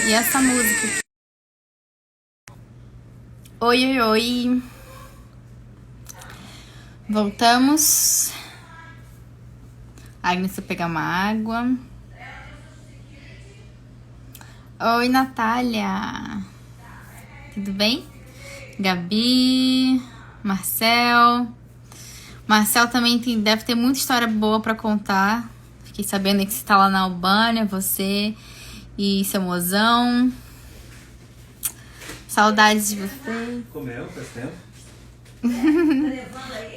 E essa música? Oi, oi, oi. Voltamos. Agnes, eu pegar uma água. Oi, Natália. Tudo bem? Gabi, Marcel. Marcel também deve ter muita história boa pra contar. Fiquei sabendo que você tá lá na Albânia, você e seu mozão. Saudades de você. Comeu, faz tempo.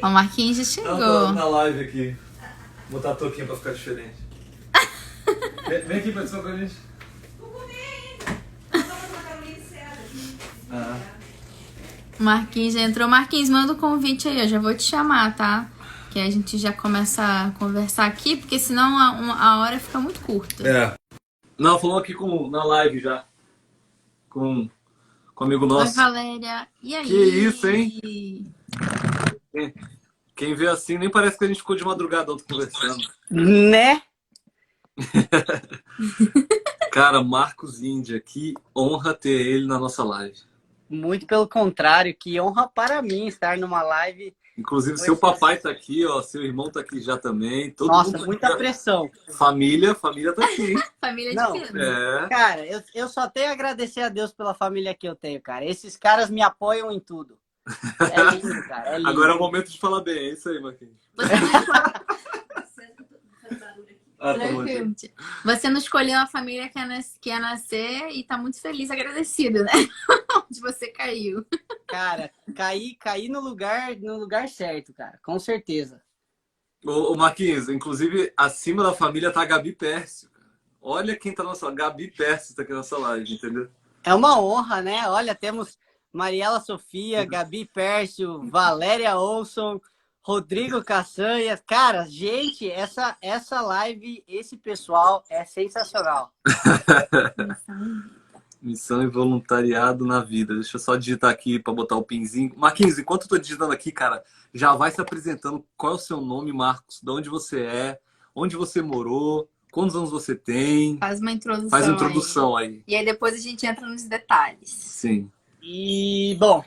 O Marquinhos já chegou. Não, tô na live aqui. Vou botar a touquinha pra ficar diferente. Vem aqui participar com a gente. Ah. Marquinhos já entrou. Marquinhos, manda o convite aí, eu já vou te chamar, tá? Que a gente já começa a conversar aqui, porque senão a hora fica muito curta. É. Não, falou aqui na live já. Com um amigo nosso. Oi, Valéria. E aí? Que isso, hein? Quem vê assim, nem parece que a gente ficou de madrugada ontem conversando. Né? Cara, Marcos Índia, que honra ter ele na nossa live. Muito pelo contrário, que honra para mim estar numa live. Inclusive, seu papai tá aqui, ó, seu irmão tá aqui já também. Todo Nossa, mundo muita aqui. pressão. Família tá aqui, hein? Família Não, de peso. É. Cara, eu só tenho a agradecer a Deus pela família que eu tenho, cara. Esses caras me apoiam em tudo. É lindo, cara. É lindo. Agora é o momento de falar bem, é isso aí, Marquinhos. Ah, tá bom. Você não escolheu a família que ia nascer e tá muito feliz, agradecido, né? Onde você caiu. Cara, caí no lugar certo, cara. Com certeza. Ô, Marquinhos, inclusive, acima da família tá a Gabi Pércio. Olha quem tá na nossa... Gabi Pércio tá aqui na nossa live, entendeu? É uma honra, né? Olha, temos Mariela Sofia, Gabi Pércio, Valéria Olson, Rodrigo Caçanha. Cara, gente, essa live, esse pessoal é sensacional. Missão e voluntariado na vida. Deixa eu só digitar aqui para botar o pinzinho. Marquinhos, enquanto eu tô digitando aqui, cara, já vai se apresentando. Qual é o seu nome, Marcos? De onde você é? Onde você morou? Quantos anos você tem? Faz uma introdução aí. E aí depois a gente entra nos detalhes. Sim. E, bom,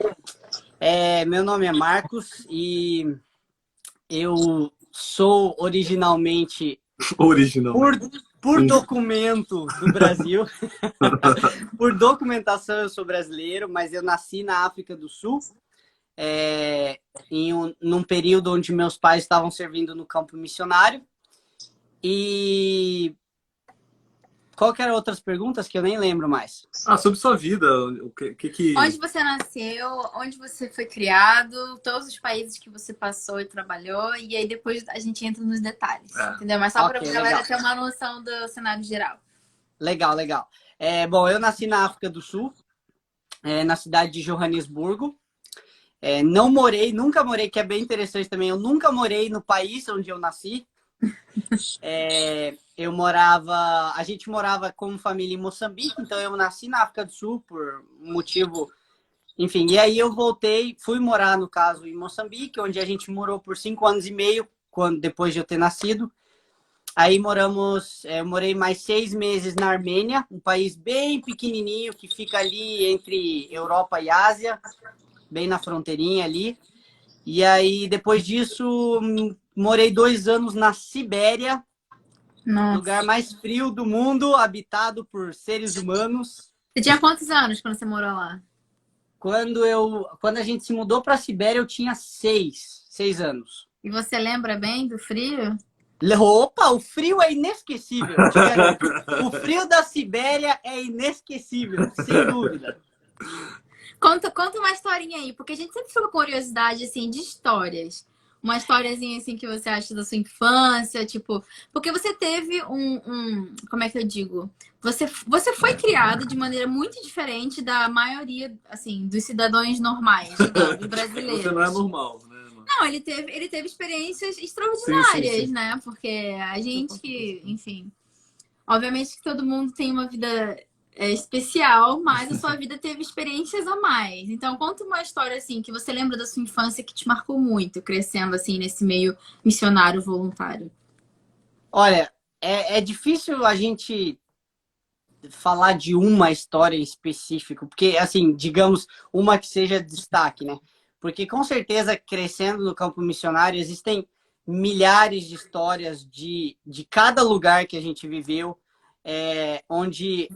meu nome é Marcos e eu sou originalmente por documento do Brasil. Por documentação eu sou brasileiro, mas eu nasci na África do Sul, num período onde meus pais estavam servindo no campo missionário. E qual que eram outras perguntas que eu nem lembro mais? Sobre sua vida, Onde você nasceu, onde você foi criado, todos os países que você passou e trabalhou, e aí depois a gente entra nos detalhes, entendeu? Mas só para a galera ter uma noção do cenário geral. Legal. Bom, eu nasci na África do Sul, na cidade de Joanesburgo. Nunca morei, que é bem interessante também, eu nunca morei no país onde eu nasci. A gente morava como família em Moçambique, então eu nasci na África do Sul por um motivo, enfim, e aí eu fui morar, no caso, em Moçambique, onde a gente morou por 5 anos e meio, depois de eu ter nascido. Aí eu morei mais 6 meses na Armênia, um país bem pequenininho que fica ali entre Europa e Ásia, bem na fronteirinha ali. E aí, depois disso, morei 2 anos na Sibéria, lugar mais frio do mundo, habitado por seres humanos. Você tinha quantos anos quando você morou lá? Quando a gente se mudou para a Sibéria, eu tinha 6 anos. E você lembra bem do frio? Opa, o frio é inesquecível. O frio da Sibéria é inesquecível, sem dúvida. Conta uma historinha aí, porque a gente sempre fica com curiosidade, assim, de histórias. Uma historiazinha, assim, que você acha da sua infância, tipo... Porque você teve como é que eu digo? Você foi criado de maneira muito diferente da maioria, assim, dos cidadãos normais, digamos, brasileiros. Você não é normal, né? Não, ele teve experiências extraordinárias, sim. né? Porque a gente, enfim... Obviamente que todo mundo tem uma vida especial, mas a sua vida teve experiências a mais. Então, conta uma história, assim, que você lembra da sua infância que te marcou muito, crescendo, assim, nesse meio missionário voluntário. Olha, é difícil a gente falar de uma história em específico, porque, assim, digamos, uma que seja destaque, né? Porque, com certeza, crescendo no campo missionário, existem milhares de histórias de cada lugar que a gente viveu, onde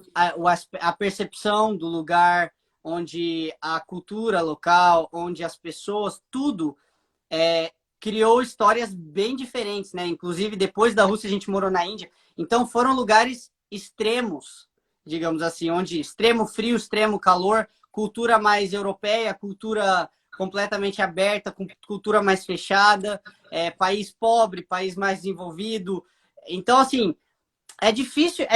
a percepção do lugar, onde a cultura local, onde as pessoas, tudo criou histórias bem diferentes, né? Inclusive, depois da Rússia, a gente morou na Índia. Então, foram lugares extremos, digamos assim, onde extremo frio, extremo calor, cultura mais europeia, cultura completamente aberta, cultura mais fechada, país pobre, país mais desenvolvido. Então, assim, é difícil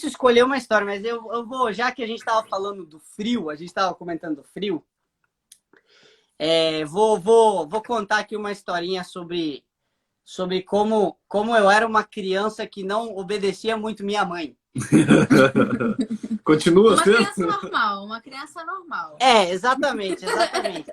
escolher uma história, mas eu vou, já que a gente estava falando do frio, a gente estava comentando do frio, vou contar aqui uma historinha sobre como eu era uma criança que não obedecia muito minha mãe. Continua Uma sendo? criança normal, uma criança normal. Exatamente.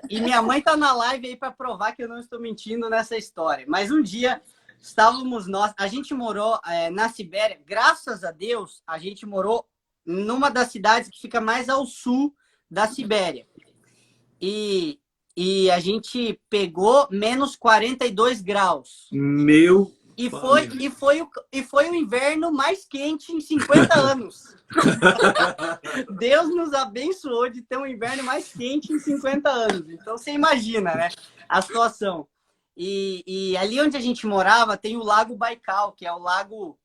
E minha mãe tá na live aí para provar que eu não estou mentindo nessa história. Mas um dia estávamos a gente morou na Sibéria, graças a Deus, a gente morou numa das cidades que fica mais ao sul da Sibéria. E a gente pegou menos 42 graus. Meu E foi o inverno mais quente em 50 anos. Deus nos abençoou de ter um inverno mais quente em 50 anos. Então, você imagina, né? A situação. E ali onde a gente morava tem o Lago Baikal, que é o lago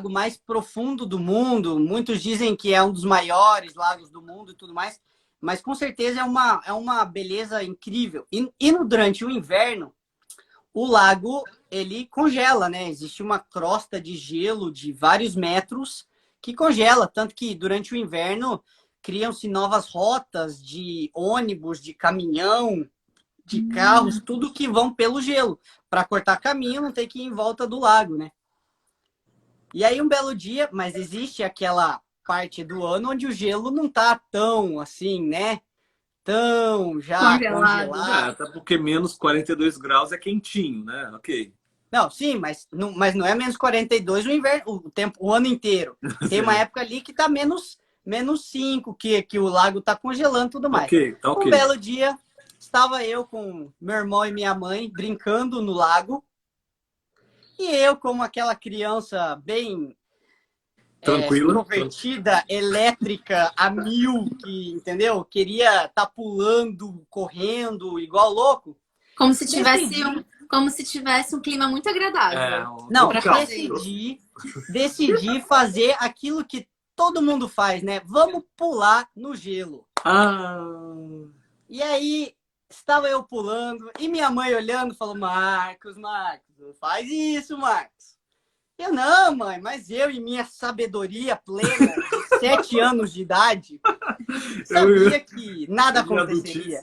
mais profundo do mundo. Muitos dizem que é um dos maiores lagos do mundo e tudo mais. Mas, com certeza, é uma beleza incrível. E durante o inverno, o lago, ele congela, né? Existe uma crosta de gelo de vários metros que congela. Tanto que, durante o inverno, criam-se novas rotas de ônibus, de caminhão, de carros, tudo que vão pelo gelo. Para cortar caminho, não tem que ir em volta do lago, né? E aí, um belo dia, mas existe aquela parte do ano onde o gelo não tá tão assim, né? Tão já congelado. Até porque menos 42 graus é quentinho, né? Ok. Não, sim, mas não é menos 42 o inverno, o ano inteiro. Tem uma época ali que tá menos 5, que o lago tá congelando e tudo mais. Ok. Um belo dia, estava eu com meu irmão e minha mãe brincando no lago. E eu, como aquela criança bem tranquila, extrovertida, elétrica, a mil, que, entendeu? Queria estar pulando, correndo, igual louco. Como se tivesse um clima muito agradável. Não, decidi fazer aquilo que todo mundo faz, né? Vamos pular no gelo. E aí, estava eu pulando, e minha mãe olhando, falou, Marcos, não faz isso, Marcos. Eu, não, mãe, mas eu, em minha sabedoria plena, de 7 anos de idade, sabia que nada aconteceria.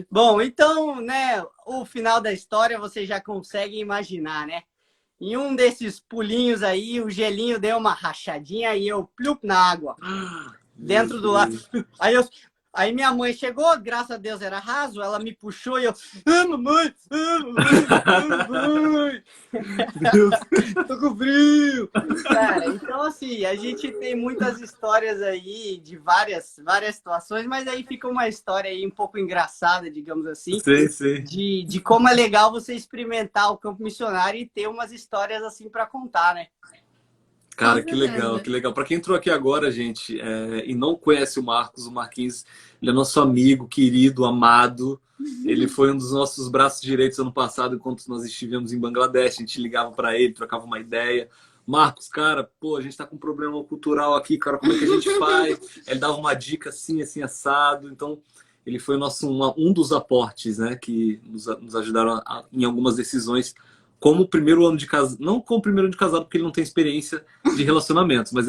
Bom, então, né, o final da história você já consegue imaginar, né? Em um desses pulinhos aí, o gelinho deu uma rachadinha e eu plup na água. Dentro do lago. Aí minha mãe chegou, graças a Deus era raso, ela me puxou e eu... mamãe! Tô com frio! Cara, então assim, a gente tem muitas histórias aí de várias situações, mas aí fica uma história aí um pouco engraçada, digamos assim. Sim. De como é legal você experimentar o campo missionário e ter umas histórias assim para contar, né? Cara, que legal, que legal. Para quem entrou aqui agora, gente, e não conhece o Marquinhos, ele é nosso amigo, querido, amado. Ele foi um dos nossos braços direitos ano passado, enquanto nós estivemos em Bangladesh. A gente ligava para ele, trocava uma ideia. Marcos, cara, pô, a gente tá com um problema cultural aqui, cara, como é que a gente faz? Ele dava uma dica assim, assado. Então, ele foi um dos aportes, né, que nos ajudaram em algumas decisões. Como o primeiro ano de casado, não como o primeiro ano de casado, porque ele não tem experiência de relacionamentos, mas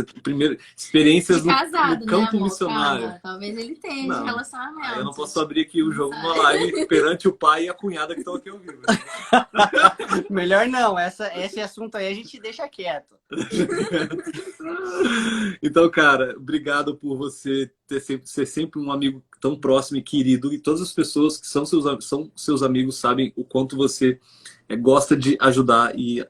experiências casado, no campo né, missionário. Calma. Talvez ele tenha de relacionamento. Eu não posso abrir aqui o jogo numa live perante o pai e a cunhada que estão aqui ao vivo. Melhor não, esse assunto aí a gente deixa quieto. Então, cara, obrigado por você ser sempre um amigo tão próximo e querido, e todas as pessoas que são seus amigos sabem o quanto você gosta de ajudar e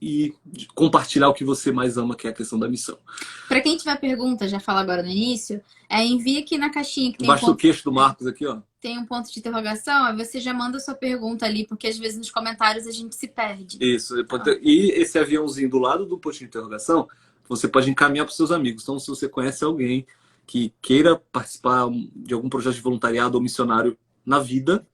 e compartilhar o que você mais ama, que é a questão da missão. Para quem tiver pergunta, já fala agora no início, envia aqui na caixinha que tem Embaixo do queixo do Marcos aqui, ó. Tem um ponto de interrogação, aí você já manda a sua pergunta ali, porque às vezes nos comentários a gente se perde. Isso. E esse aviãozinho do lado do ponto de interrogação, você pode encaminhar para os seus amigos. Então, se você conhece alguém que queira participar de algum projeto de voluntariado ou missionário na vida,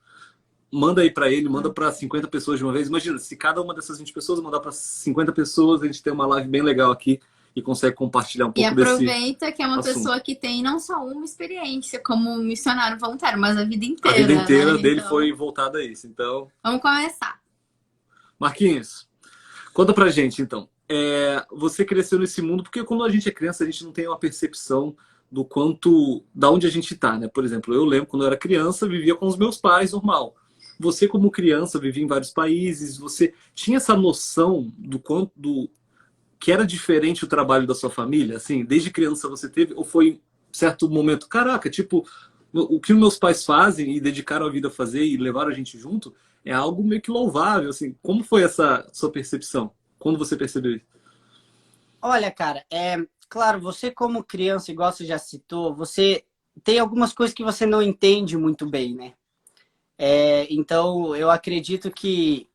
manda aí para ele, manda para 50 pessoas de uma vez. Imagina, se cada uma dessas 20 pessoas mandar para 50 pessoas, a gente tem uma live bem legal aqui e consegue compartilhar um pouco desse aproveita que é uma assunto. Pessoa que tem não só uma experiência como missionário voluntário, mas a vida inteira. A vida inteira né? dele então, foi voltada a isso. Então, vamos começar. Marquinhos, conta pra gente, então. Você cresceu nesse mundo, porque quando a gente é criança, a gente não tem uma percepção do quanto, da onde a gente tá, né? Por exemplo, eu lembro quando eu era criança, vivia com os meus pais, normal. Você, como criança, vivia em vários países, você tinha essa noção do quanto que era diferente o trabalho da sua família? Assim, desde criança você teve, ou foi em certo momento, caraca, tipo, o que meus pais fazem e dedicaram a vida a fazer e levaram a gente junto é algo meio que louvável, assim. Como foi essa sua percepção? Quando você percebeu isso? Olha, cara, claro, você como criança, igual você já citou, você tem algumas coisas que você não entende muito bem, né? Então, eu acredito que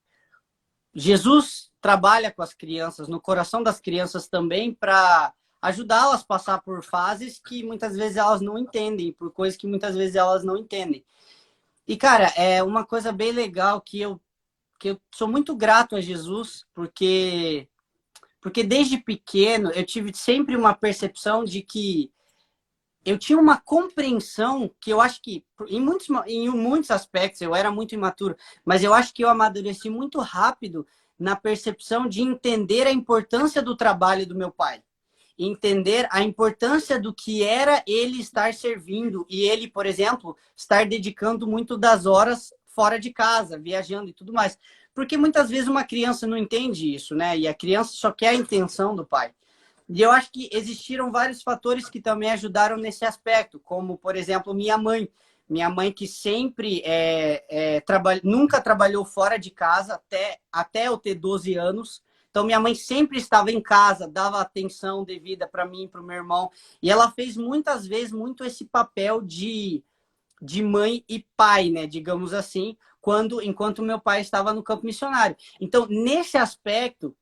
Jesus trabalha com as crianças, no coração das crianças também, para ajudá-las a passar por fases que muitas vezes elas não entendem, por coisas que muitas vezes elas não entendem. E, cara, é uma coisa bem legal que eu sou muito grato a Jesus, porque desde pequeno eu tive sempre uma percepção de que eu tinha uma compreensão que eu acho que, em muitos aspectos, eu era muito imaturo, mas eu acho que eu amadureci muito rápido na percepção de entender a importância do trabalho do meu pai. Entender a importância do que era ele estar servindo e ele, por exemplo, estar dedicando muito das horas fora de casa, viajando e tudo mais. Porque muitas vezes uma criança não entende isso, né? E a criança só quer a intenção do pai. E eu acho que existiram vários fatores que também ajudaram nesse aspecto, como, por exemplo, minha mãe. Minha mãe que sempre nunca trabalhou fora de casa até eu ter 12 anos. Então, minha mãe sempre estava em casa, dava atenção devida para mim e para o meu irmão. E ela fez muitas vezes muito esse papel de mãe e pai, né? Digamos assim, enquanto meu pai estava no campo missionário. Então, nesse aspecto,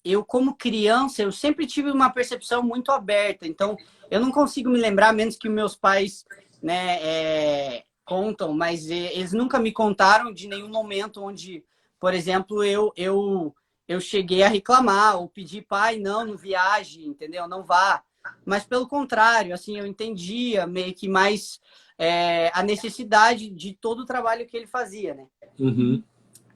eu, como criança, eu sempre tive uma percepção muito aberta. Então, eu não consigo me lembrar, menos que meus pais, né, contam, mas eles nunca me contaram de nenhum momento onde, por exemplo, eu cheguei a reclamar ou pedir, pai, não viaje, entendeu? Não vá. Mas, pelo contrário, assim, eu entendia meio que mais a necessidade de todo o trabalho que ele fazia, né? Uhum.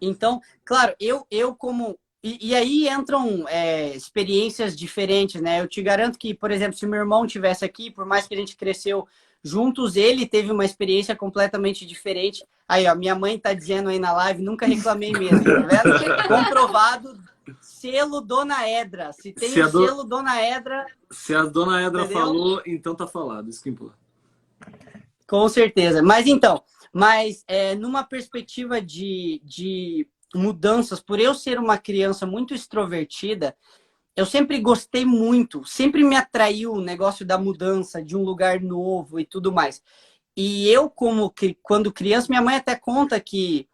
Então, claro, eu como... E aí entram experiências diferentes, né? Eu te garanto que, por exemplo, se meu irmão tivesse aqui, por mais que a gente cresceu juntos, ele teve uma experiência completamente diferente. Aí, ó, minha mãe tá dizendo aí na live, nunca reclamei mesmo, tá vendo? Comprovado, selo Dona Edra. Se tem o selo Dona Edra... Se a Dona Edra entendeu? falou, então tá falado, isso que importa. Com certeza. Mas então, numa perspectiva de mudanças, por eu ser uma criança muito extrovertida, eu sempre gostei muito, sempre me atraiu o negócio da mudança, de um lugar novo e tudo mais. E eu, quando criança, minha mãe até conta que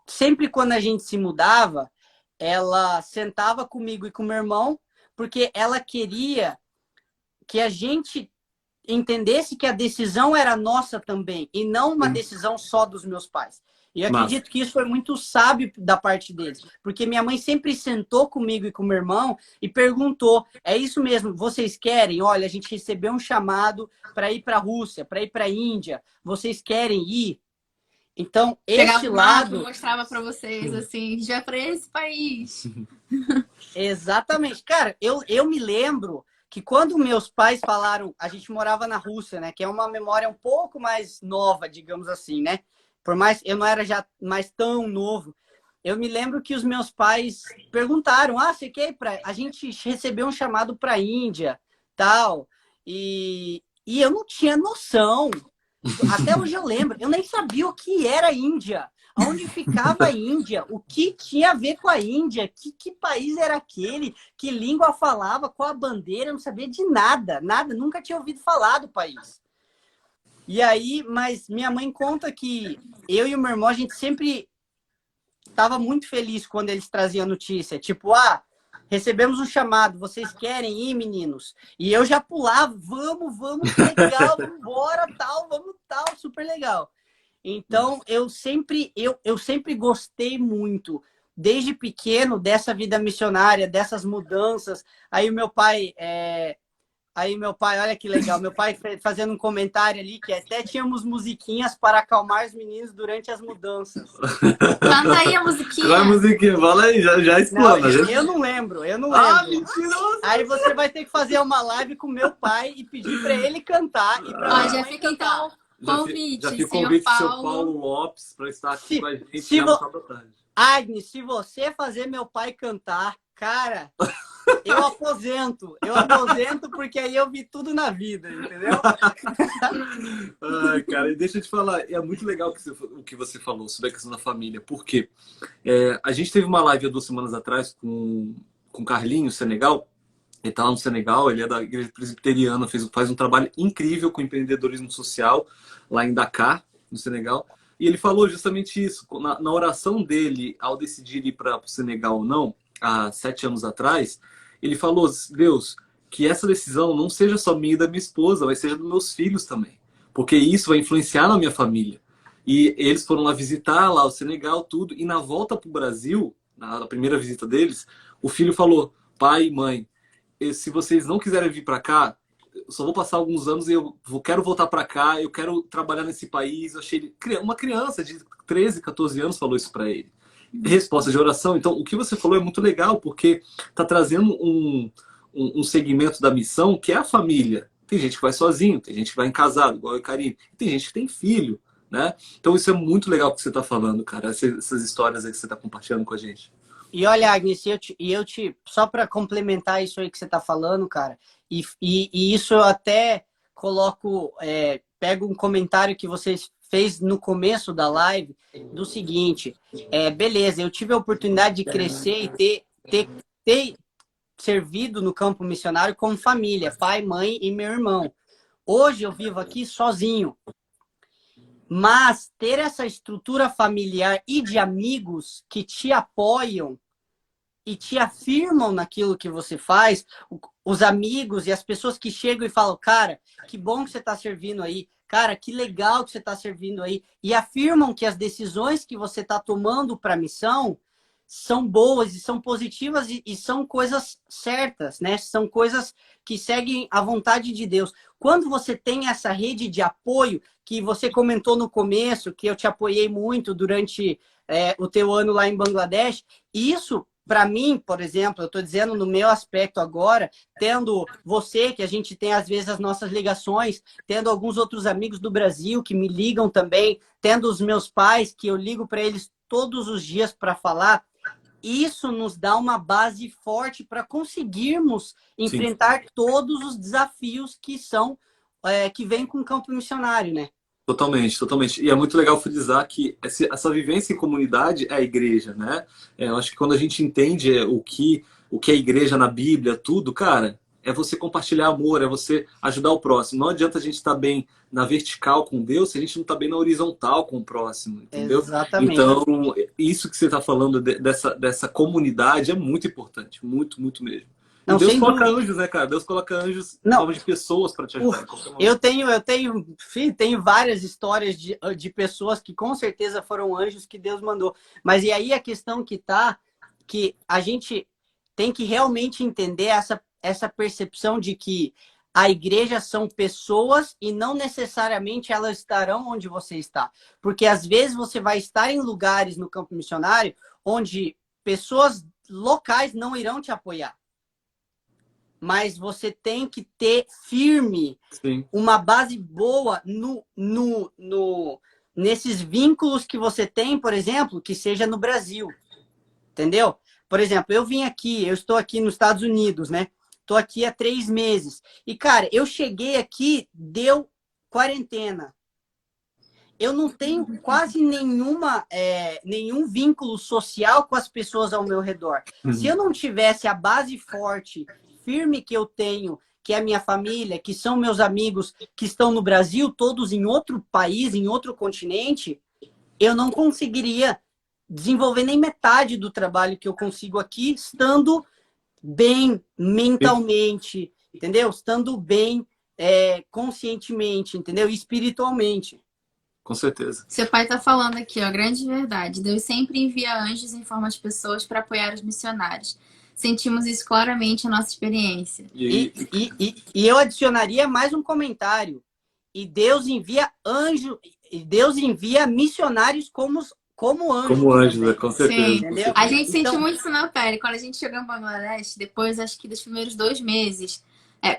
sempre quando a gente se mudava, ela sentava comigo e com meu irmão, porque ela queria que a gente entendesse que a decisão era nossa também, e não uma decisão só dos meus pais. E eu acredito que isso foi muito sábio da parte deles, porque minha mãe sempre sentou comigo e com meu irmão e perguntou, é isso mesmo, vocês querem? Olha, a gente recebeu um chamado para ir para a Rússia, para ir para a Índia, vocês querem ir? Então, esse lado... mostrava para vocês, assim, já para esse país. Exatamente. Cara, eu me lembro que quando meus pais falaram, a gente morava na Rússia, né? Que é uma memória um pouco mais nova, digamos assim, né? Por mais eu não era já mais tão novo. Eu me lembro que os meus pais perguntaram, você quer ir pra... A gente recebeu um chamado para a Índia, tal. E eu não tinha noção. Até hoje eu lembro. Eu nem sabia o que era Índia. onde ficava a Índia, o que tinha a ver com a Índia, que país era aquele, que língua falava, qual a bandeira, eu não sabia de nada, nada, nunca tinha ouvido falar do país. E aí, mas minha mãe conta que eu e o meu irmão, a gente sempre estava muito feliz quando eles traziam notícia, tipo, recebemos um chamado, vocês querem ir, meninos? E eu já pulava, vamos, que legal, vamos embora, tal, vamos tal, super legal. Então, eu sempre gostei muito, desde pequeno, dessa vida missionária, dessas mudanças. Aí meu pai, olha que legal, meu pai fazendo um comentário ali, que até tínhamos musiquinhas para acalmar os meninos durante as mudanças. Canta aí a Qual é a musiquinha. musiquinha? Fala aí, já Não, explana. eu não lembro. Mentiroso! Aí você vai ter que fazer uma live com meu pai e pedir para ele cantar e para Ó, minha já mãe fica cantar. então convite, Já fica o senhor convite do seu Paulo. Paulo Lopes para estar aqui com a gente Se na vo- Sábado à Tarde. Agnes, se você fazer meu pai cantar, cara, eu aposento porque aí eu vi tudo na vida, entendeu? Ai, cara, e deixa eu te falar, é muito legal o que você falou sobre a questão da família, porque a gente teve uma live há 2 semanas atrás com o Carlinhos, Senegal. Ele está lá no Senegal, ele é da Igreja Presbiteriana, faz um trabalho incrível com empreendedorismo social lá em Dakar, no Senegal. E ele falou justamente isso. Na oração dele, ao decidir ir para o Senegal ou não, há 7 anos atrás, ele falou: Deus, que essa decisão não seja só minha e da minha esposa, mas seja dos meus filhos também. Porque isso vai influenciar na minha família. E eles foram lá visitar lá o Senegal, tudo. E na volta para o Brasil, na primeira visita deles, o filho falou: pai e mãe, se vocês não quiserem vir para cá, eu só vou passar alguns anos e quero voltar para cá, eu quero trabalhar nesse país. Eu achei uma criança de 13, 14 anos falou isso para ele. Resposta de oração. Então, o que você falou é muito legal, porque está trazendo um segmento da missão que é a família. Tem gente que vai sozinho, tem gente que vai em casado, igual eu e Karine. Tem gente que tem filho, né? Então, isso é muito legal que você está falando, cara. Essas histórias aí que você está compartilhando com a gente. E olha, Agnes, só para complementar isso aí que você está falando, cara, e isso eu até coloco, pego um comentário que vocês fez no começo da live, do seguinte, beleza, eu tive a oportunidade de crescer e ter servido no campo missionário como família, pai, mãe e meu irmão. Hoje eu vivo aqui sozinho. Mas ter essa estrutura familiar e de amigos que te apoiam e te afirmam naquilo que você faz, os amigos e as pessoas que chegam e falam, cara, que bom que você está servindo aí, cara, que legal que você está servindo aí, e afirmam que as decisões que você está tomando para a missão são boas e são positivas e são coisas certas, né? São coisas que seguem a vontade de Deus. Quando você tem essa rede de apoio, que você comentou no começo, que eu te apoiei muito durante o teu ano lá em Bangladesh, isso, para mim, por exemplo, eu estou dizendo no meu aspecto agora, tendo você, que a gente tem às vezes as nossas ligações, tendo alguns outros amigos do Brasil que me ligam também, tendo os meus pais, que eu ligo para eles todos os dias para falar, isso nos dá uma base forte para conseguirmos enfrentar todos os desafios que vêm com o campo missionário, né? Totalmente, totalmente. E é muito legal frisar que essa vivência em comunidade é a igreja, né? Eu acho que quando a gente entende o que é a igreja na Bíblia, tudo, cara, é você compartilhar amor, é você ajudar o próximo. Não adianta a gente estar bem na vertical com Deus se a gente não está bem na horizontal com o próximo, entendeu? Exatamente. Então, isso que você está falando dessa comunidade é muito importante, muito, muito mesmo. Não, e Deus sem coloca dúvida. anjos, né, cara? Deus coloca anjos em Não. forma de pessoas para te ajudar. Eu tenho várias histórias de pessoas que com certeza foram anjos que Deus mandou. Mas e aí a questão que a gente tem que realmente entender essa percepção de que a igreja são pessoas e não necessariamente elas estarão onde você está. Porque às vezes você vai estar em lugares no campo missionário onde pessoas locais não irão te apoiar. Mas você tem que ter firme uma base boa nesses vínculos que você tem, por exemplo, que seja no Brasil. Entendeu? Por exemplo, eu estou aqui nos Estados Unidos, né? Estou aqui há 3 meses. E, cara, eu cheguei aqui, deu quarentena. eu não tenho quase nenhum vínculo social com as pessoas ao meu redor. Se eu não tivesse a base forte, firme que eu tenho, que é a minha família, que são meus amigos que estão no Brasil, todos em outro país, em outro continente, eu não conseguiria desenvolver nem metade do trabalho que eu consigo aqui, estando bem mentalmente, entendeu? Estando bem conscientemente, entendeu? Espiritualmente. Com certeza. Seu pai tá falando aqui, ó, grande verdade. Deus sempre envia anjos em forma de pessoas para apoiar os missionários. Sentimos isso claramente na nossa experiência. E eu adicionaria mais um comentário. E Deus envia anjo, e Deus envia missionários como anjos. Como anjos, também. com certeza. Sim. Entendeu? A gente Então, sentiu muito isso na pele. Quando a gente chegou em Bangladesh, depois, acho que dos primeiros 2 meses,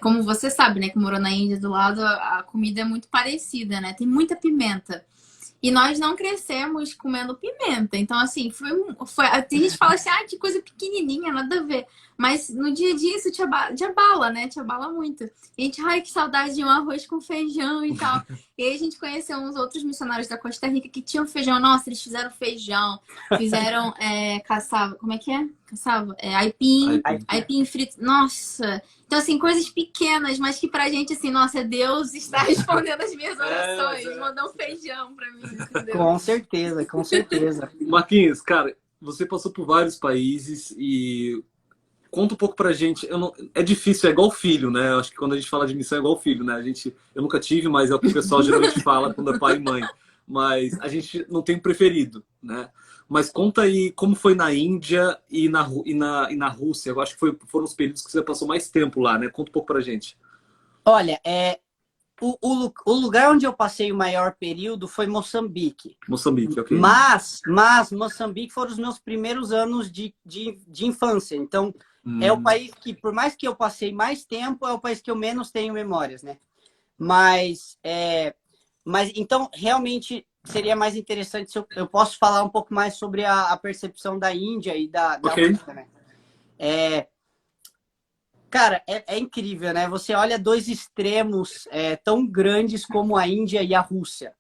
como você sabe, né, que morou na Índia do lado, a comida é muito parecida, né? Tem muita pimenta. E nós não crescemos comendo pimenta. Então, assim, tem gente que fala assim, que coisa pequenininha, nada a ver. Mas no dia a dia isso te abala, né? Te abala muito. E a gente, que saudade de um arroz com feijão e tal. E aí a gente conheceu uns outros missionários da Costa Rica que tinham feijão. Nossa, eles fizeram feijão, fizeram caçava. Como é que é? Caçava? Aipim frito. Nossa! Então, assim, coisas pequenas, mas que pra gente, assim, nossa, Deus está respondendo as minhas orações. Mandou um feijão pra mim, entendeu? com certeza, com certeza. Marquinhos, cara, você passou por vários países e conta um pouco pra gente. É difícil, é igual filho, né? Eu acho que quando a gente fala de missão é igual filho, né? Eu nunca tive, mas é o que o pessoal geralmente fala quando é pai e mãe. Mas a gente não tem um preferido, né? Mas conta aí como foi na Índia e na Rússia. Eu acho que foram os períodos que você passou mais tempo lá, né? Conta um pouco pra gente. Olha, o lugar onde eu passei o maior período foi Moçambique. Moçambique, ok. Mas Moçambique foram os meus primeiros anos de infância. Então, é o país que, por mais que eu passei mais tempo, é o país que eu menos tenho memórias, né? Mas então, realmente, seria mais interessante se eu posso falar um pouco mais sobre a percepção da Índia e da Rússia, né? Cara, é incrível, né? Você olha dois extremos tão grandes como a Índia e a Rússia.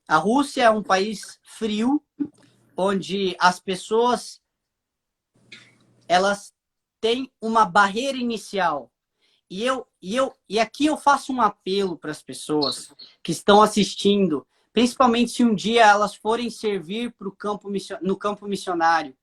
A Rússia é um país frio, onde as pessoas elas têm uma barreira inicial. E aqui eu faço um apelo para as pessoas que estão assistindo, principalmente se um dia elas forem servir no campo missionário.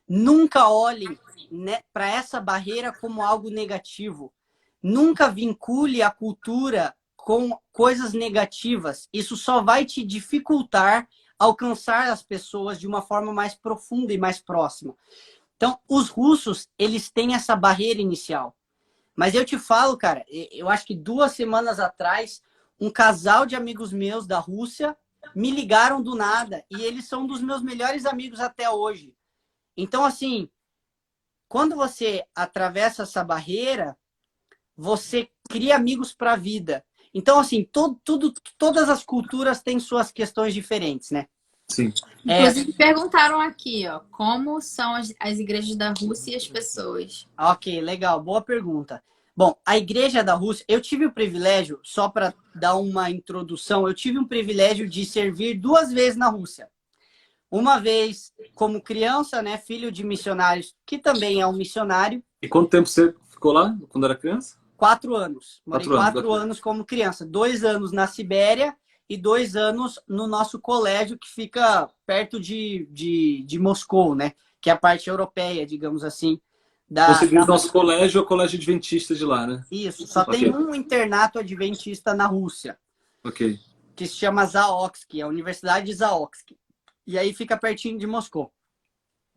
Nunca olhem, né, para essa barreira como algo negativo. Nunca vincule a cultura com coisas negativas. Isso só vai te dificultar alcançar as pessoas de uma forma mais profunda e mais próxima. Então, os russos, eles têm essa barreira inicial. Mas eu te falo, cara, eu acho que 2 semanas atrás, um casal de amigos meus da Rússia me ligaram do nada. E eles são dos meus melhores amigos até hoje. Então, assim, quando você atravessa essa barreira, você cria amigos para a vida. Então, assim, todas as culturas têm suas questões diferentes, né? Sim. Inclusive, perguntaram aqui, ó, como são as igrejas da Rússia e as pessoas. Ok, legal, boa pergunta. Bom, a igreja da Rússia, eu tive o privilégio, só para dar uma introdução, eu tive um privilégio de servir 2 vezes na Rússia. Uma vez como criança, né, filho de missionários, que também é um missionário. E quanto tempo você ficou lá, quando era criança? 4 anos. Morei 4 anos como criança. 2 anos na Sibéria e 2 anos no nosso colégio, que fica perto de Moscou, né? Que é a parte europeia, digamos assim. Você diz nosso colégio é o colégio adventista de lá, né? Isso. Só tem um internato adventista na Rússia. Ok. Que se chama Zaoksky, a Universidade de Zaoksky. E aí fica pertinho de Moscou.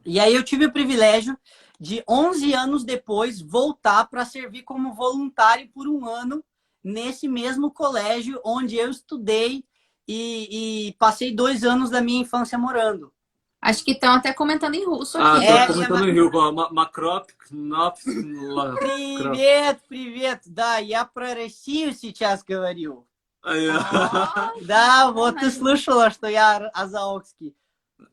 E aí eu tive o privilégio de 11 anos depois voltar para servir como voluntário por 1 ano nesse mesmo colégio onde eu estudei e passei 2 anos da minha infância morando. Acho que estão até comentando em russo aqui. Estão comentando em russo. Макроп, Привет. Да, я про Россию сейчас говорю. Да, вот ты слышала, что я азаокский.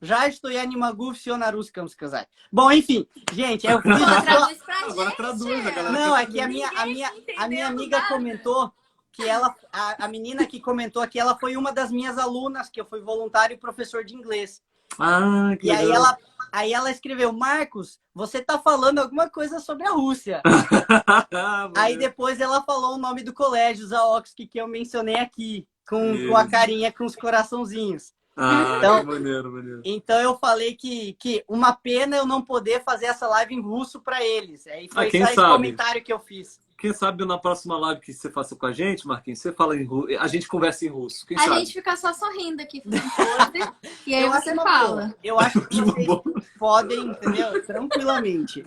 Жаль, что я не могу все на русском сказать. Bom, enfim, gente, eu fiz... Traduz pra Agora gente. traduz, a galera. Não, é que a minha amiga comentou que a menina que comentou aqui, ela foi uma das minhas alunas, que eu fui voluntário e professor de inglês. Ah, que E legal. aí ela escreveu, Marcos, você tá falando alguma coisa sobre a Rússia. Aí Maneiro. depois ela falou o nome do colégio, Zaoxk, que eu mencionei aqui, com a Isso. carinha, com os coraçãozinhos. Ah, que Então, maneiro, maneiro. então eu falei que uma pena eu não poder fazer essa live em russo para eles. Aí Ah, foi quem só esse sabe? comentário que eu fiz. Quem sabe na próxima live que você faça com a gente, Marquinhos, você fala em russo, a gente conversa em russo. Quem A sabe? gente fica só sorrindo aqui, fazendo pose, e aí Eu acho você uma fala. boa. Eu acho que vocês Bom. podem, entendeu? Tranquilamente.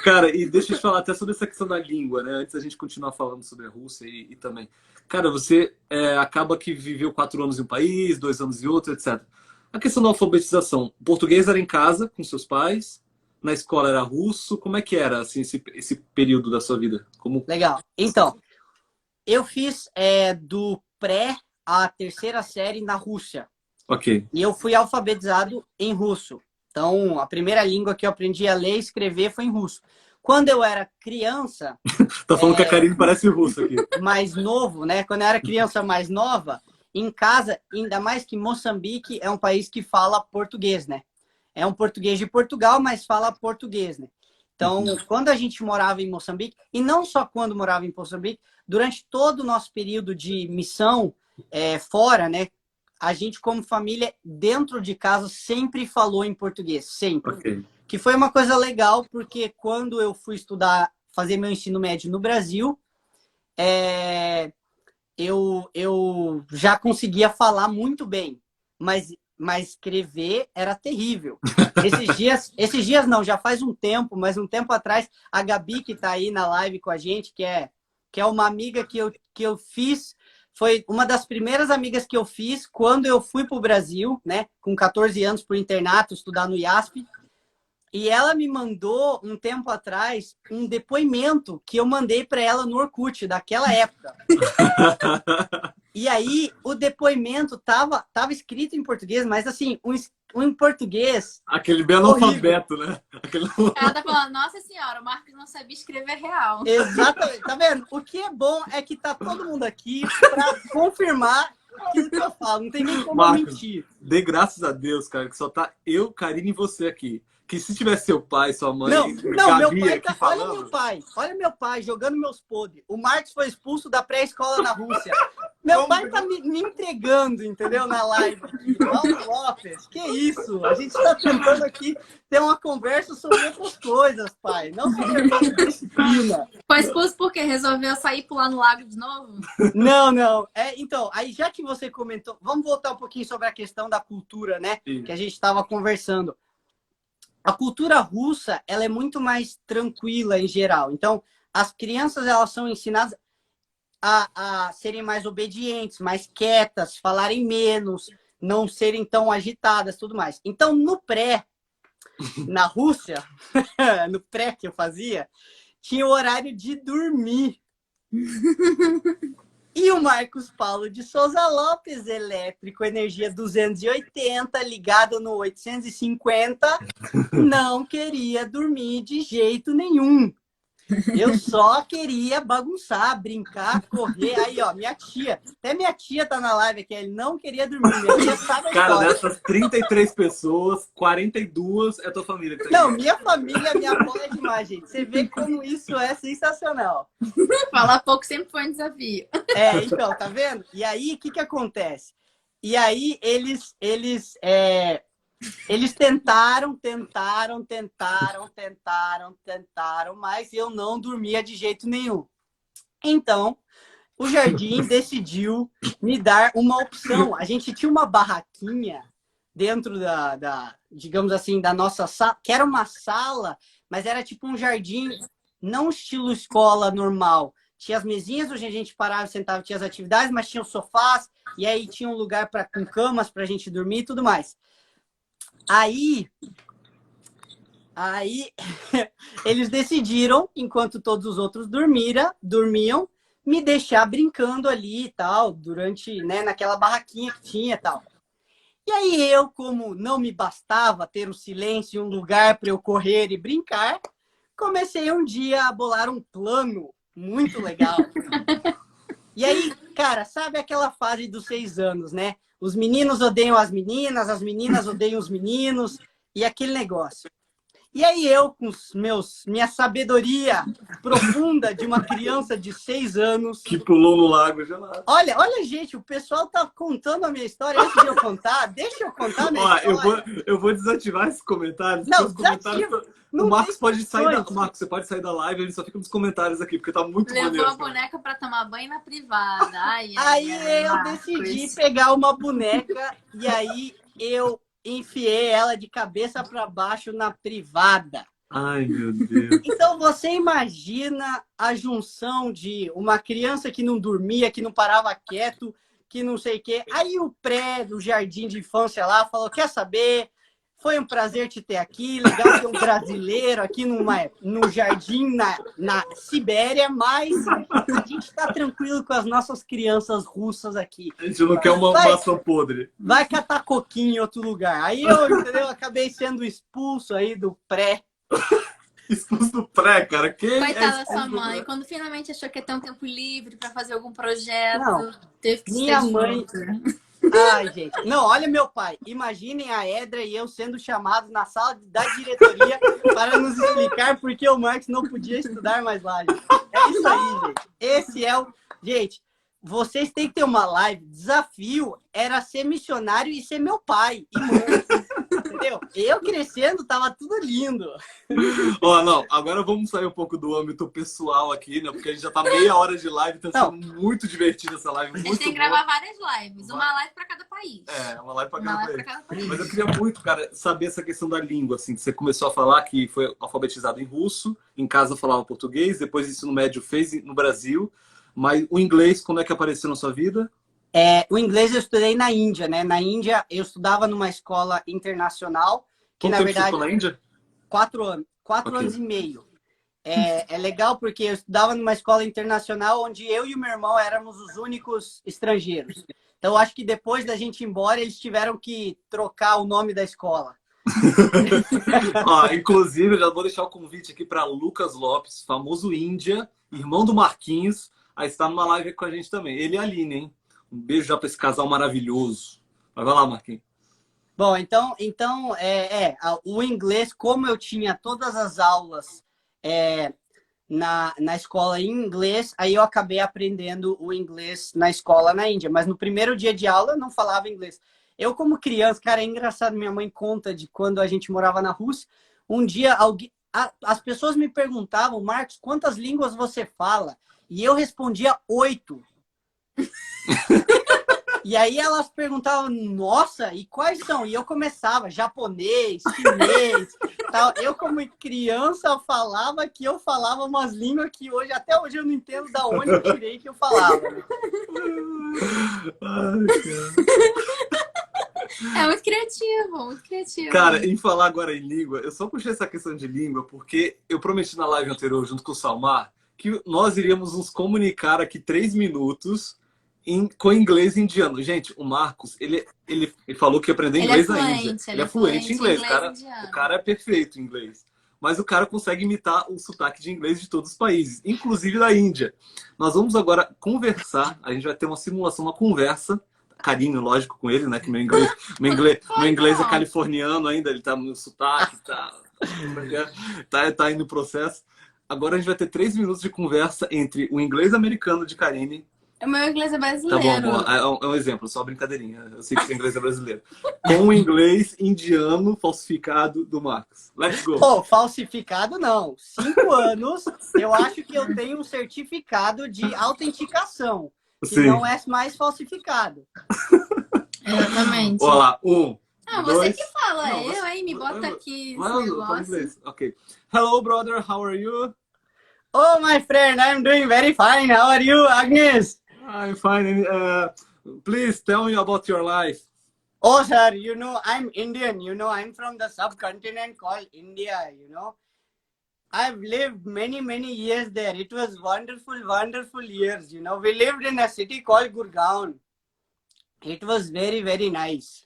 Cara, e deixa eu te falar até sobre essa questão da língua, né? Antes da gente continuar falando sobre a Rússia e também. Cara, você acaba que viveu 4 anos em um país, 2 anos em outro, etc. A questão da alfabetização. O português era em casa, com seus pais, na escola era russo. Como é que era assim, esse período da sua vida? Como... Legal. Então, eu fiz do pré à terceira série na Rússia. Ok. E eu fui alfabetizado em russo. Então, a primeira língua que eu aprendi a ler e escrever foi em russo. Quando eu era criança, Tá falando que a Karine parece russo aqui. mais novo, né? Quando eu era criança mais nova, em casa, ainda mais que Moçambique é um país que fala português, né? É um português de Portugal, mas fala português, né? Então, quando a gente morava em Moçambique, e não só quando morava em Moçambique, durante todo o nosso período de missão fora, né? A gente, como família, dentro de casa, sempre falou em português, sempre. Ok. Que foi uma coisa legal, porque quando eu fui estudar, fazer meu ensino médio no Brasil, eu já conseguia falar muito bem, mas escrever era terrível. Esses dias não, já faz um tempo, mas um tempo atrás, a Gabi, que está aí na live com a gente, que é uma amiga que eu fiz, foi uma das primeiras amigas que eu fiz quando eu fui para o Brasil, né, com 14 anos, para o internato, estudar no IASP. E ela me mandou, um tempo atrás, um depoimento que eu mandei para ela no Orkut, daquela época. E aí, o depoimento tava escrito em português, mas assim, um em português... Aquele bem analfabeto, né? Ela tá falando, nossa senhora, o Marcos não sabia escrever real. Exatamente. Tá vendo? O que é bom é que tá todo mundo aqui para confirmar aquilo que eu falo. Não tem nem como Marcos, mentir. dê graças a Deus, cara, que só tá eu, Karine e você aqui. Que se tivesse seu pai, sua mãe, Não, meu Gabi pai aqui tá... falando... Olha meu pai jogando meus podres. O Marcos foi expulso da pré-escola na Rússia. Meu pai tá me entregando, entendeu? Na live aqui. Paulo Lopes, que isso? A gente tá tentando aqui ter uma conversa sobre outras coisas, pai. Não sobre disciplina. Foi expulso porque resolveu sair pular no lago de novo? Não. Então, aí já que você comentou, vamos voltar um pouquinho sobre a questão da cultura, né? Sim. Que a gente estava conversando. A cultura russa, ela é muito mais tranquila em geral. Então, as crianças, elas são ensinadas a serem mais obedientes, mais quietas, falarem menos, não serem tão agitadas, tudo mais. Então, no pré, na Rússia, no pré que eu fazia, tinha o horário de dormir. E o Marcos Paulo de Souza Lopes, elétrico, energia 280, ligado no 850, não queria dormir de jeito nenhum. Eu só queria bagunçar, brincar, correr. Aí, ó, minha tia, até minha tia tá na live aqui, ele não queria dormir. Minha tia sabe a Cara, história. dessas 33 pessoas, 42 é tua família. Que tá Não, aqui. minha família me apoia demais, gente. Você vê como isso é sensacional. Falar pouco sempre foi um desafio. Então, tá vendo? E aí, o que acontece? E aí, eles tentaram, mas eu não dormia de jeito nenhum. Então, o Jardim decidiu me dar uma opção. A gente tinha uma barraquinha dentro digamos assim, da nossa sala, que era uma sala, mas era tipo um jardim, não estilo escola normal. Tinha as mesinhas onde a gente parava e sentava, tinha as atividades, mas tinha os sofás, e aí tinha um lugar com camas para a gente dormir e tudo mais. Aí eles decidiram, enquanto todos os outros dormiam, me deixar brincando ali e tal, durante, né, naquela barraquinha que tinha e tal. E aí eu, como não me bastava ter o silêncio e um lugar para eu correr e brincar, comecei um dia a bolar um plano muito legal. E aí, cara, sabe aquela fase dos 6 anos, né? Os meninos odeiam as meninas odeiam os meninos, e aquele negócio. E aí eu, com minha sabedoria profunda de uma criança de 6 anos... Que pulou no lago gelado. Olha, gente, o pessoal tá contando a minha história antes de eu contar. Deixa eu contar a minha história. Eu vou desativar esses comentários. Não, os comentários não o Marcos pode sair condições. Marcos, você pode sair da live, ele só fica nos comentários aqui, porque tá muito Levou maneiro. a boneca pra tomar banho na privada. Ai, Aí eu Marcos. decidi pegar uma boneca e aí eu enfiei ela de cabeça para baixo na privada. Ai, meu Deus. Então você imagina a junção de uma criança que não dormia, que não parava quieto, que não sei o quê. Aí o do jardim de infância lá falou, quer saber? Foi um prazer te ter aqui, legal ter um brasileiro aqui no jardim na Sibéria, mas a gente tá tranquilo com as nossas crianças russas aqui. A gente não quer uma maçã podre. Vai catar coquinho em outro lugar. Aí eu, entendeu? Acabei sendo expulso aí do pré. Expulso do pré, cara. Quem Coitada da é sua mãe, quando finalmente achou que ia ter um tempo livre pra fazer algum projeto, Não, teve que minha ser de mãe- volta. Ai, gente. Não, olha meu pai. Imaginem a Edra e eu sendo chamados na sala da diretoria para nos explicar por que o Marcos não podia estudar mais lá, gente. É isso aí, gente. Esse é o... Gente, vocês têm que ter uma live. Desafio era ser missionário e ser meu pai e mãe. Entendeu? Eu crescendo, tava tudo lindo. Ó, não, agora vamos sair um pouco do âmbito pessoal aqui, né? Porque a gente já tá meia hora de live, tá sendo muito divertida essa live. A gente muito tem que boa. gravar várias lives, uma live pra cada país. É, uma live pra Uma cada live país. pra cada país. Mas eu queria muito, cara, saber essa questão da língua, assim, que você começou a falar que foi alfabetizado em russo, em casa falava português, depois ensino médio fez no Brasil, mas o inglês, quando é que apareceu na sua vida? O inglês eu estudei na Índia, né? Na Índia eu estudava numa escola internacional, que Quanto na tempo verdade... você ficou na Índia? 4 anos. 4 Ok. anos e meio. É legal porque eu estudava numa escola internacional onde eu e o meu irmão éramos os únicos estrangeiros. Então, acho que depois da gente ir embora, eles tiveram que trocar o nome da escola. Ó, inclusive, eu já vou deixar o convite aqui para Lucas Lopes, famoso Índia, irmão do Marquinhos, aí está numa live com a gente também. Ele e a Aline, hein? Um beijo já para esse casal maravilhoso. Vai lá, Marquinhos. Bom, então o inglês, como eu tinha todas as aulas na escola em inglês, aí eu acabei aprendendo o inglês na escola na Índia. Mas no primeiro dia de aula eu não falava inglês. Eu, como criança, cara, é engraçado, minha mãe conta de quando a gente morava na Rússia. Um dia, as pessoas me perguntavam, Marcos, quantas línguas você fala? E eu respondia 8. E aí elas perguntavam, nossa, e quais são? E eu começava, japonês, chinês, tal. Eu, como criança, falava que eu falava umas línguas que até hoje eu não entendo da onde eu tirei que eu falava. Ai, cara. É muito criativo, muito criativo. Cara, em falar agora em língua, eu só puxei essa questão de língua porque eu prometi na live anterior, junto com o Salmar, que nós iríamos nos comunicar aqui 3 minutos com inglês indiano. Gente, o Marcos, ele falou que ia aprender inglês na Índia. Ele é fluente em inglês, cara. O cara é perfeito em inglês. Mas o cara consegue imitar o sotaque de inglês de todos os países, inclusive da Índia. Nós vamos agora conversar, a gente vai ter uma simulação, uma conversa, carinho, lógico, com ele, né? Que meu inglês é californiano ainda, ele tá no sotaque, tá indo no processo. Agora a gente vai ter 3 minutos de conversa entre o inglês americano de Karine. O meu inglês é Tá brasileiro. bom, é um exemplo, só brinadeirinha. Eu sei que seu inglês é brasileiro. Com o inglês indiano falsificado do Marcos. Let's go. Pô, falsificado não. 5 anos, eu acho que eu tenho um certificado de autenticação, que Sim. não é mais falsificado. Exatamente. Olha lá, 1, Ah, você 2... que fala, Não, eu, hein? Me bota aqui esse Fala negócio. inglês. Ok. Hello, brother, how are you? Oh, my friend, I'm doing very fine. How are you, Agnes? I'm fine. Please tell me about your life. Oh, sir, I'm Indian. I'm from the subcontinent called India, I've lived many, many years there. It was wonderful, wonderful years, We lived in a city called Gurgaon. It was very, very nice.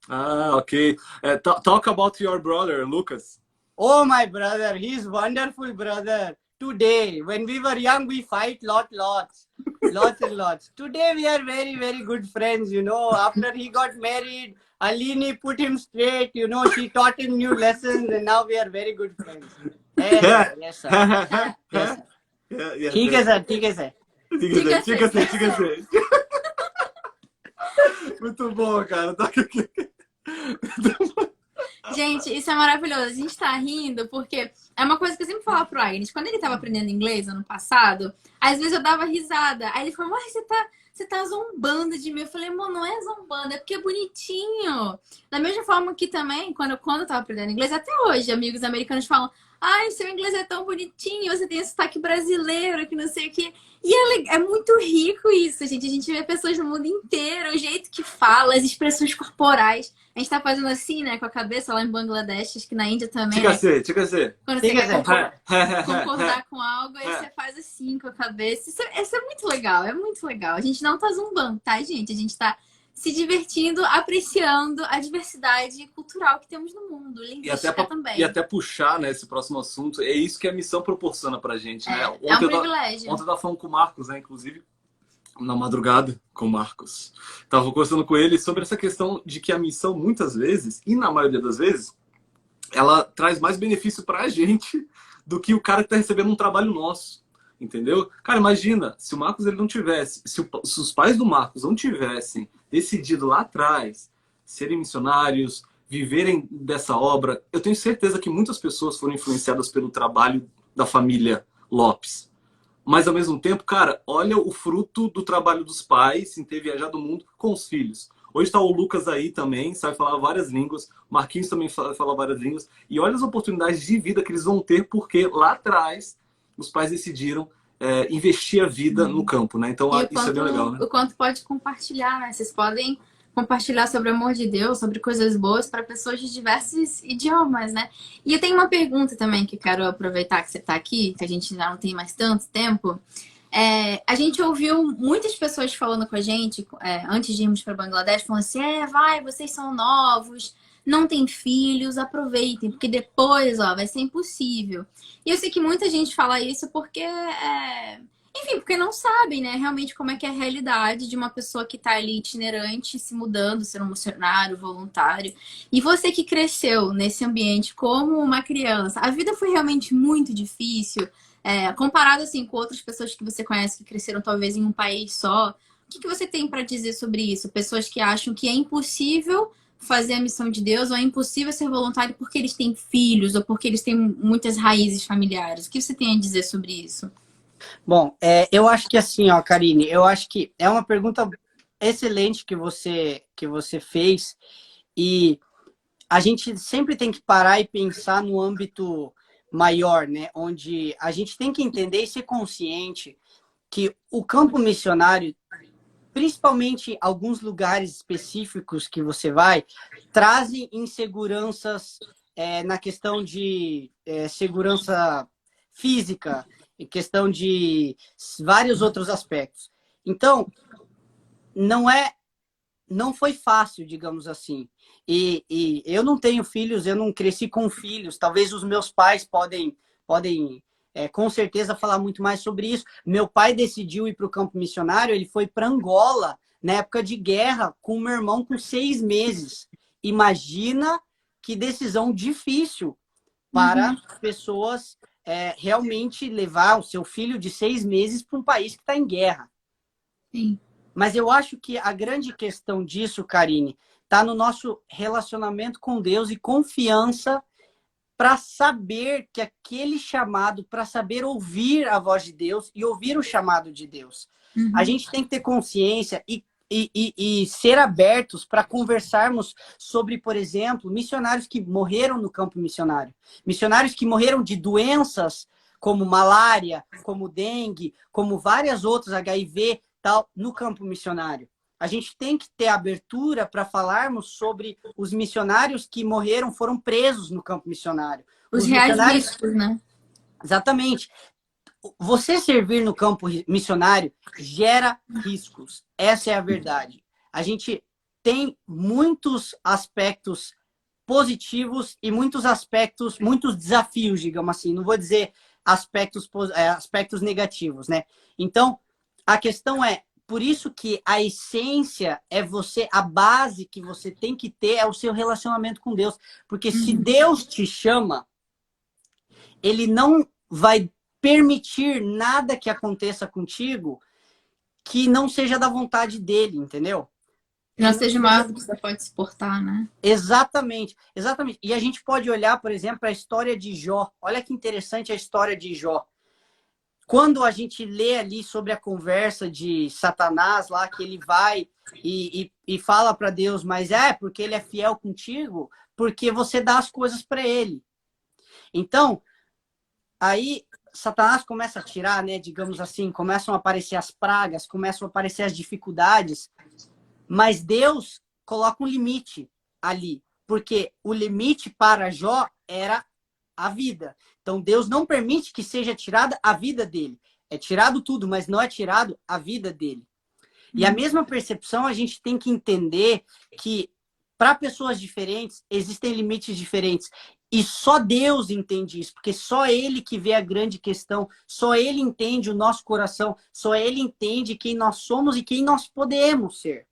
Ah, okay. Talk about your brother, Lucas. Oh, my brother, he's wonderful brother. Today, when we were young, we fight lots. Lots and lots. Today we are very, very good friends, you know. After he got married, Aline put him straight, you know. She taught him new lessons and now we are very good friends. Yes, sir. Yes, sir. ठीक है सर, ठीक है sir. Muito bom, cara. Gente, isso é maravilhoso. A gente tá rindo porque é uma coisa que eu sempre falava pro Agnes. Quando ele tava aprendendo inglês ano passado, às vezes eu dava risada. Aí ele falou, mas você tá zombando de mim. Eu falei, amor, não é zombando, é porque é bonitinho. Da mesma forma que também, quando eu tava aprendendo inglês, até hoje, amigos americanos falam, ai, seu inglês é tão bonitinho, você tem esse sotaque brasileiro, que não sei o quê. E é muito rico isso, gente. A gente vê pessoas no mundo inteiro, o jeito que fala, as expressões corporais. A gente tá fazendo assim, né, com a cabeça lá em Bangladesh, acho que na Índia também. Tica ser. Quando você quer concordar com algo, aí você faz assim com a cabeça. Isso é muito legal, é muito legal. A gente não tá zumbando, tá, gente? A gente tá se divertindo, apreciando a diversidade cultural que temos no mundo, linguística também. E até puxar, né, esse próximo assunto, é isso que a missão proporciona pra gente, né? É um privilégio. Ontem eu tava falando com o Marcos, né, inclusive, na madrugada com o Marcos. Tava conversando com ele sobre essa questão de que a missão, muitas vezes, e na maioria das vezes, ela traz mais benefício pra gente do que o cara que tá recebendo um trabalho nosso. Entendeu? Cara, imagina, se o Marcos ele não tivesse, se os pais do Marcos não tivessem decidido lá atrás serem missionários, viverem dessa obra, eu tenho certeza que muitas pessoas foram influenciadas pelo trabalho da família Lopes. Mas, ao mesmo tempo, cara, olha o fruto do trabalho dos pais em ter viajado o mundo com os filhos. Hoje está o Lucas aí também, sabe falar várias línguas. O Marquinhos também fala várias línguas. E olha as oportunidades de vida que eles vão ter, porque lá atrás os pais decidiram investir a vida no campo, né? Então, isso é bem legal, né? O quanto pode compartilhar, né? Vocês podem compartilhar sobre o amor de Deus, sobre coisas boas para pessoas de diversos idiomas, né? E eu tenho uma pergunta também que quero aproveitar que você está aqui, que a gente já não tem mais tanto tempo. A gente ouviu muitas pessoas falando com a gente, antes de irmos para Bangladesh, falando assim, vocês são novos, não têm filhos, aproveitem, porque depois, vai ser impossível. E eu sei que muita gente fala isso porque, enfim, porque não sabem, né, realmente como é que é a realidade de uma pessoa que está ali itinerante, se mudando, sendo um missionário, voluntário. E você que cresceu nesse ambiente como uma criança, a vida foi realmente muito difícil, comparado assim com outras pessoas que você conhece que cresceram talvez em um país só. O que você tem para dizer sobre isso? Pessoas que acham que é impossível fazer a missão de Deus, ou é impossível ser voluntário porque eles têm filhos, ou porque eles têm muitas raízes familiares. O que você tem a dizer sobre isso? Bom, eu acho que assim, Karine, eu acho que é uma pergunta excelente que você fez, e a gente sempre tem que parar e pensar no âmbito maior, né? Onde a gente tem que entender e ser consciente que o campo missionário, principalmente alguns lugares específicos que você vai, trazem inseguranças na questão de segurança física, em questão de vários outros aspectos. Então, não foi fácil, digamos assim. E eu não tenho filhos, eu não cresci com filhos. Talvez os meus pais podem com certeza falar muito mais sobre isso. Meu pai decidiu ir para o campo missionário, ele foi para Angola, na época de guerra, com o meu irmão com 6 meses. Imagina que decisão difícil para pessoas realmente levar o seu filho de 6 meses para um país que está em guerra. Sim. Mas eu acho que a grande questão disso, Karine, está no nosso relacionamento com Deus e confiança para saber que aquele chamado, para saber ouvir a voz de Deus e ouvir o chamado de Deus. A gente tem que ter consciência e ser abertos para conversarmos sobre, por exemplo, missionários que morreram no campo missionário. Missionários que morreram de doenças como malária, como dengue, como várias outras, HIV, tal, no campo missionário. A gente tem que ter abertura para falarmos sobre os missionários que morreram, foram presos no campo missionário. Os reais riscos, né? Exatamente. Você servir no campo missionário gera riscos. Essa é a verdade. A gente tem muitos aspectos positivos e muitos desafios, digamos assim. Não vou dizer aspectos negativos, né? Então, a questão é, por isso que a essência é você, a base que você tem que ter é o seu relacionamento com Deus. Porque se Deus te chama, ele não vai permitir nada que aconteça contigo que não seja da vontade dele, entendeu? Não seja maior do que você pode suportar, né? Exatamente, exatamente. E a gente pode olhar, por exemplo, a história de Jó. Olha que interessante a história de Jó. Quando a gente lê ali sobre a conversa de Satanás lá, que ele vai e fala para Deus, mas porque ele é fiel contigo, porque você dá as coisas para ele. Então, aí Satanás começa a tirar, né, digamos assim, começam a aparecer as pragas, começam a aparecer as dificuldades, mas Deus coloca um limite ali, porque o limite para Jó era a vida. Então Deus não permite que seja tirada a vida dele. É tirado tudo, mas não é tirado a vida dele. E a mesma percepção a gente tem que entender que para pessoas diferentes existem limites diferentes. E só Deus entende isso, porque só Ele que vê a grande questão, só Ele entende o nosso coração, só Ele entende quem nós somos e quem nós podemos ser.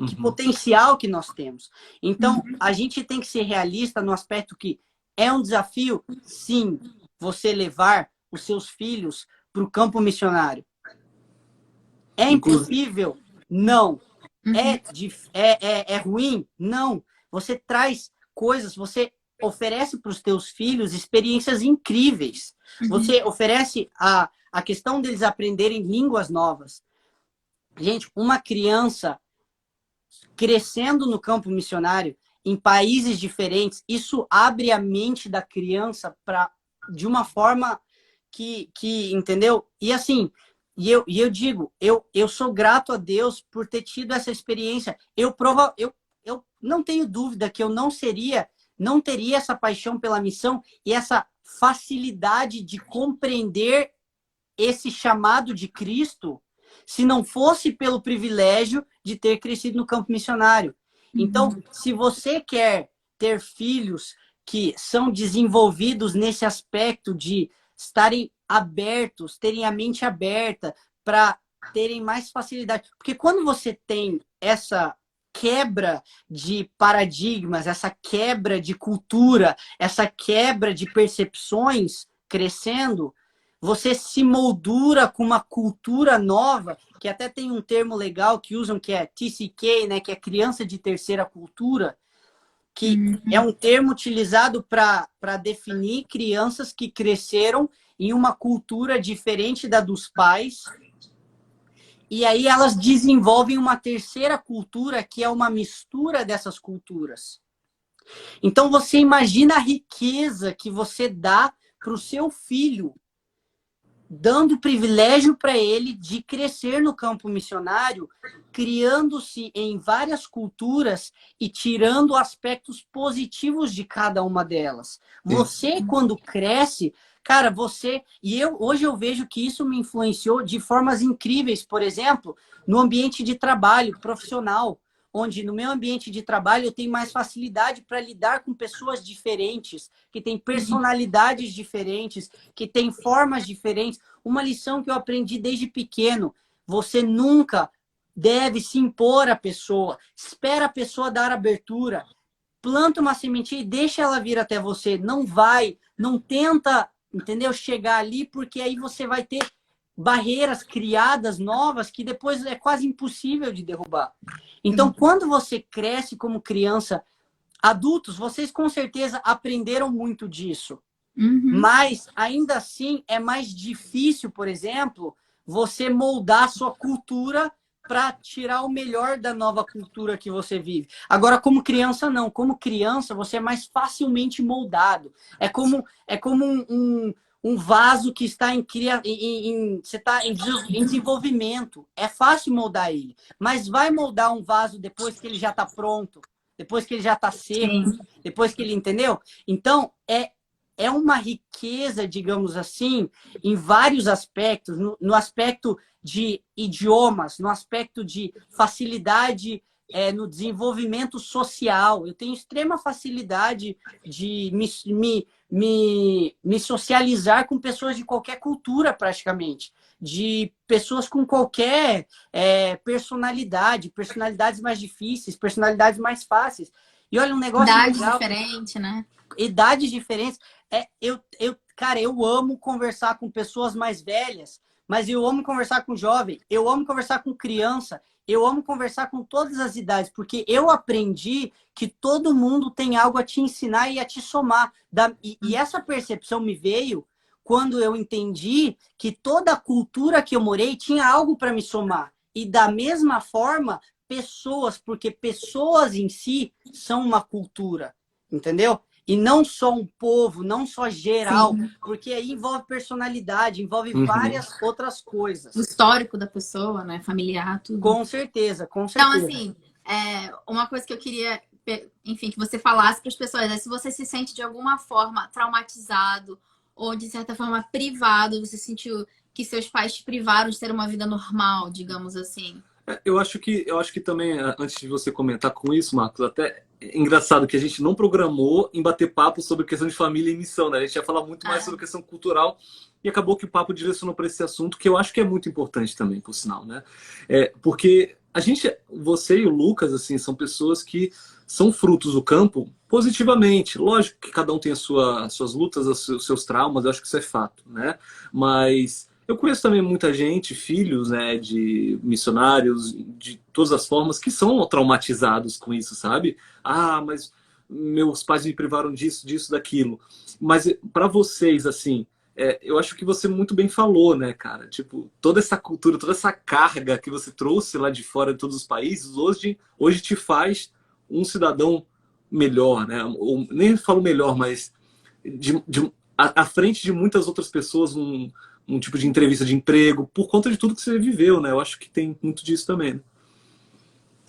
Que potencial que nós temos. Então, a gente tem que ser realista no aspecto que é um desafio, sim, você levar os seus filhos para o campo missionário. É impossível? Não. É ruim? Não. Você traz coisas, você oferece para os teus filhos experiências incríveis. Você oferece a questão deles aprenderem línguas novas. Gente, uma criança crescendo no campo missionário, em países diferentes, isso abre a mente da criança de uma forma que entendeu? E assim, eu digo, eu sou grato a Deus por ter tido essa experiência. Eu não tenho dúvida que eu não teria essa paixão pela missão e essa facilidade de compreender esse chamado de Cristo se não fosse pelo privilégio de ter crescido no campo missionário. Então, se você quer ter filhos que são desenvolvidos nesse aspecto de estarem abertos, terem a mente aberta para terem mais facilidade. Porque quando você tem essa quebra de paradigmas, essa quebra de cultura, essa quebra de percepções crescendo, você se moldura com uma cultura nova, que até tem um termo legal que usam, que é TCK, né, que é criança de terceira cultura, que é um termo utilizado para definir crianças que cresceram em uma cultura diferente da dos pais, e aí elas desenvolvem uma terceira cultura, que é uma mistura dessas culturas. Então você imagina a riqueza que você dá para o seu filho, dando privilégio para ele de crescer no campo missionário, criando-se em várias culturas e tirando aspectos positivos de cada uma delas. Você, quando cresce, cara, hoje eu vejo que isso me influenciou de formas incríveis, por exemplo, no ambiente de trabalho profissional, onde no meu ambiente de trabalho eu tenho mais facilidade para lidar com pessoas diferentes, que têm personalidades diferentes, que têm formas diferentes. Uma lição que eu aprendi desde pequeno: você nunca deve se impor à pessoa. Espera a pessoa dar abertura. Planta uma sementinha e deixa ela vir até você. Não tenta, entendeu? Chegar ali, porque aí você vai ter barreiras criadas novas que depois é quase impossível de derrubar. Então, quando você cresce como criança, adultos, vocês com certeza aprenderam muito disso. Mas, ainda assim, é mais difícil, por exemplo, você moldar a sua cultura para tirar o melhor da nova cultura que você vive. Agora, como criança, não. Como criança, você é mais facilmente moldado. É como um vaso que está você está em desenvolvimento. É fácil moldar ele. Mas vai moldar um vaso depois que ele já está pronto, depois que ele já está seco, depois que ele entendeu? Então, é uma riqueza, digamos assim, em vários aspectos, no aspecto de idiomas, no aspecto de facilidade no desenvolvimento social. Eu tenho extrema facilidade de me socializar com pessoas de qualquer cultura, praticamente. de pessoas com qualquer personalidades mais difíceis, personalidades mais fáceis. E olha, um negócio Idade legal, diferente, né? idades diferentes. Cara, eu amo conversar com pessoas mais velhas, mas eu amo conversar com jovem, eu amo conversar com criança, eu amo conversar com todas as idades, porque eu aprendi que todo mundo tem algo a te ensinar e a te somar. E essa percepção me veio quando eu entendi que toda a cultura que eu morei tinha algo para me somar. E da mesma forma, pessoas, porque pessoas em si são uma cultura, entendeu? E não só um povo, não só geral, Sim. porque aí envolve personalidade, envolve Uhum. várias outras coisas. O histórico da pessoa, né? Familiar, tudo. Com certeza, com Então, certeza. assim, uma coisa que eu queria, enfim, que você falasse para as pessoas é se você se sente de alguma forma traumatizado ou de certa forma privado, você sentiu que seus pais te privaram de ter uma vida normal, digamos assim. Eu acho que também, antes de você comentar com isso, Marcos, até é engraçado que a gente não programou em bater papo sobre questão de família e missão, né? A gente ia falar muito mais sobre questão cultural e acabou que o papo direcionou para esse assunto, que eu acho que é muito importante também, por sinal, né? Porque você e o Lucas, assim, são pessoas que são frutos do campo positivamente. Lógico que cada um tem suas lutas, os seus traumas, eu acho que isso é fato, né? Mas eu conheço também muita gente, filhos, né, de missionários, de todas as formas, que são traumatizados com isso, sabe? Ah, mas meus pais me privaram disso, disso, daquilo. Mas para vocês, assim, eu acho que você muito bem falou, né, cara? Tipo, toda essa cultura, toda essa carga que você trouxe lá de fora de todos os países, hoje te faz um cidadão melhor, né? Ou, nem falo melhor, mas à frente de muitas outras pessoas, um tipo de entrevista de emprego, por conta de tudo que você viveu, né? Eu acho que tem muito disso também.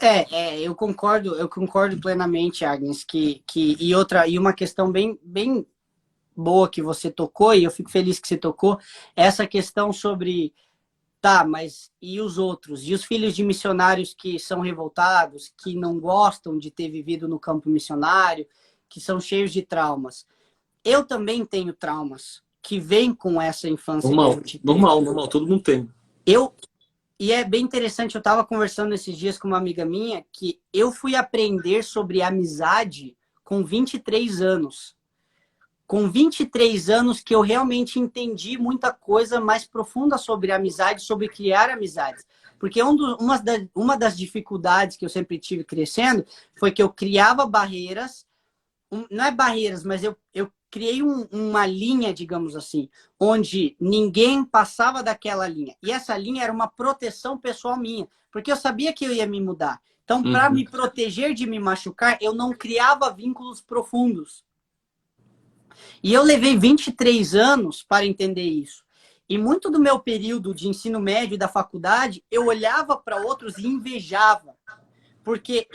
Né? Eu concordo plenamente, Agnes, e uma questão bem, bem boa que você tocou, e eu fico feliz que você tocou, essa questão sobre, tá, mas e os outros? E os filhos de missionários que são revoltados, que não gostam de ter vivido no campo missionário, que são cheios de traumas. Eu também tenho traumas que vêm com essa infância que a gente teve. Normal, todo mundo tem. E é bem interessante, eu estava conversando esses dias com uma amiga minha, que eu fui aprender sobre amizade com 23 anos. Com 23 anos que eu realmente entendi muita coisa mais profunda sobre amizade, sobre criar amizades. Porque uma das dificuldades que eu sempre tive crescendo foi que eu criava barreiras, não é barreiras, mas eu criei uma linha, digamos assim, onde ninguém passava daquela linha. E essa linha era uma proteção pessoal minha, porque eu sabia que eu ia me mudar. Então, para me proteger de me machucar, eu não criava vínculos profundos. E eu levei 23 anos para entender isso. E muito do meu período de ensino médio e da faculdade, eu olhava para outros e invejava. Porque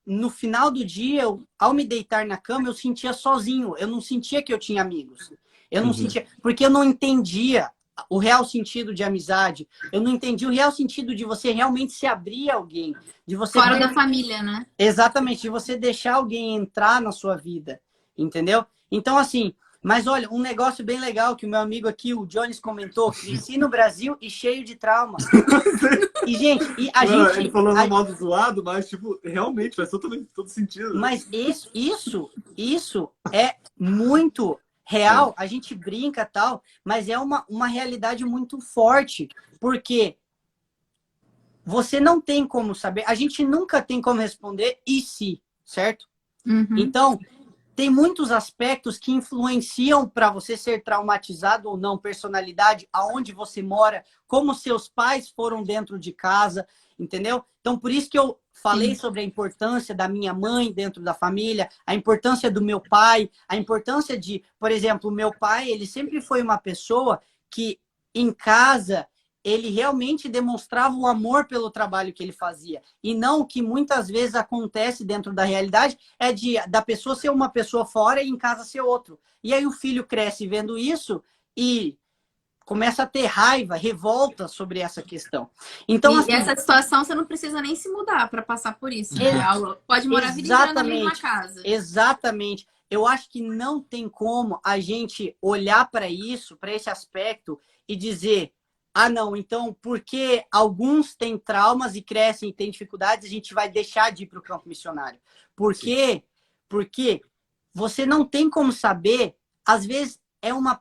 no final do dia, ao me deitar na cama, eu sentia sozinho. Eu não sentia que eu tinha amigos. Eu não sentia... Porque eu não entendia o real sentido de amizade. Eu não entendia o real sentido de você realmente se abrir a alguém. De você Fora da família, né? Exatamente. De você deixar alguém entrar na sua vida. Entendeu? Então, assim... Mas olha, um negócio bem legal que o meu amigo aqui, o Jones, comentou, cresci no Brasil e cheio de trauma. E, gente, Ele falou no modo zoado, mas, tipo, realmente faz todo sentido. Mas isso é muito real. A gente brinca e tal, mas é uma realidade muito forte. Porque você não tem como saber, a gente nunca tem como responder e se, certo? Então... Tem muitos aspectos que influenciam para você ser traumatizado ou não. Personalidade, aonde você mora, como seus pais foram dentro de casa, entendeu? Então, por isso que eu falei sobre a importância da minha mãe dentro da família, a importância do meu pai, a importância de... Por exemplo, o meu pai, ele sempre foi uma pessoa que, em casa... ele realmente demonstrava o amor pelo trabalho que ele fazia. E não o que muitas vezes acontece dentro da realidade é da pessoa ser uma pessoa fora e em casa ser outro. E aí o filho cresce vendo isso e começa a ter raiva, revolta sobre essa questão. Então, assim, essa situação você não precisa nem se mudar para passar por isso. Né? Pode morar a vida inteira na mesma casa. Exatamente. Eu acho que não tem como a gente olhar para isso, para esse aspecto e dizer... ah, não, então, porque alguns têm traumas e crescem e têm dificuldades, a gente vai deixar de ir para o campo missionário. Por Sim. quê? Porque você não tem como saber, às vezes é uma,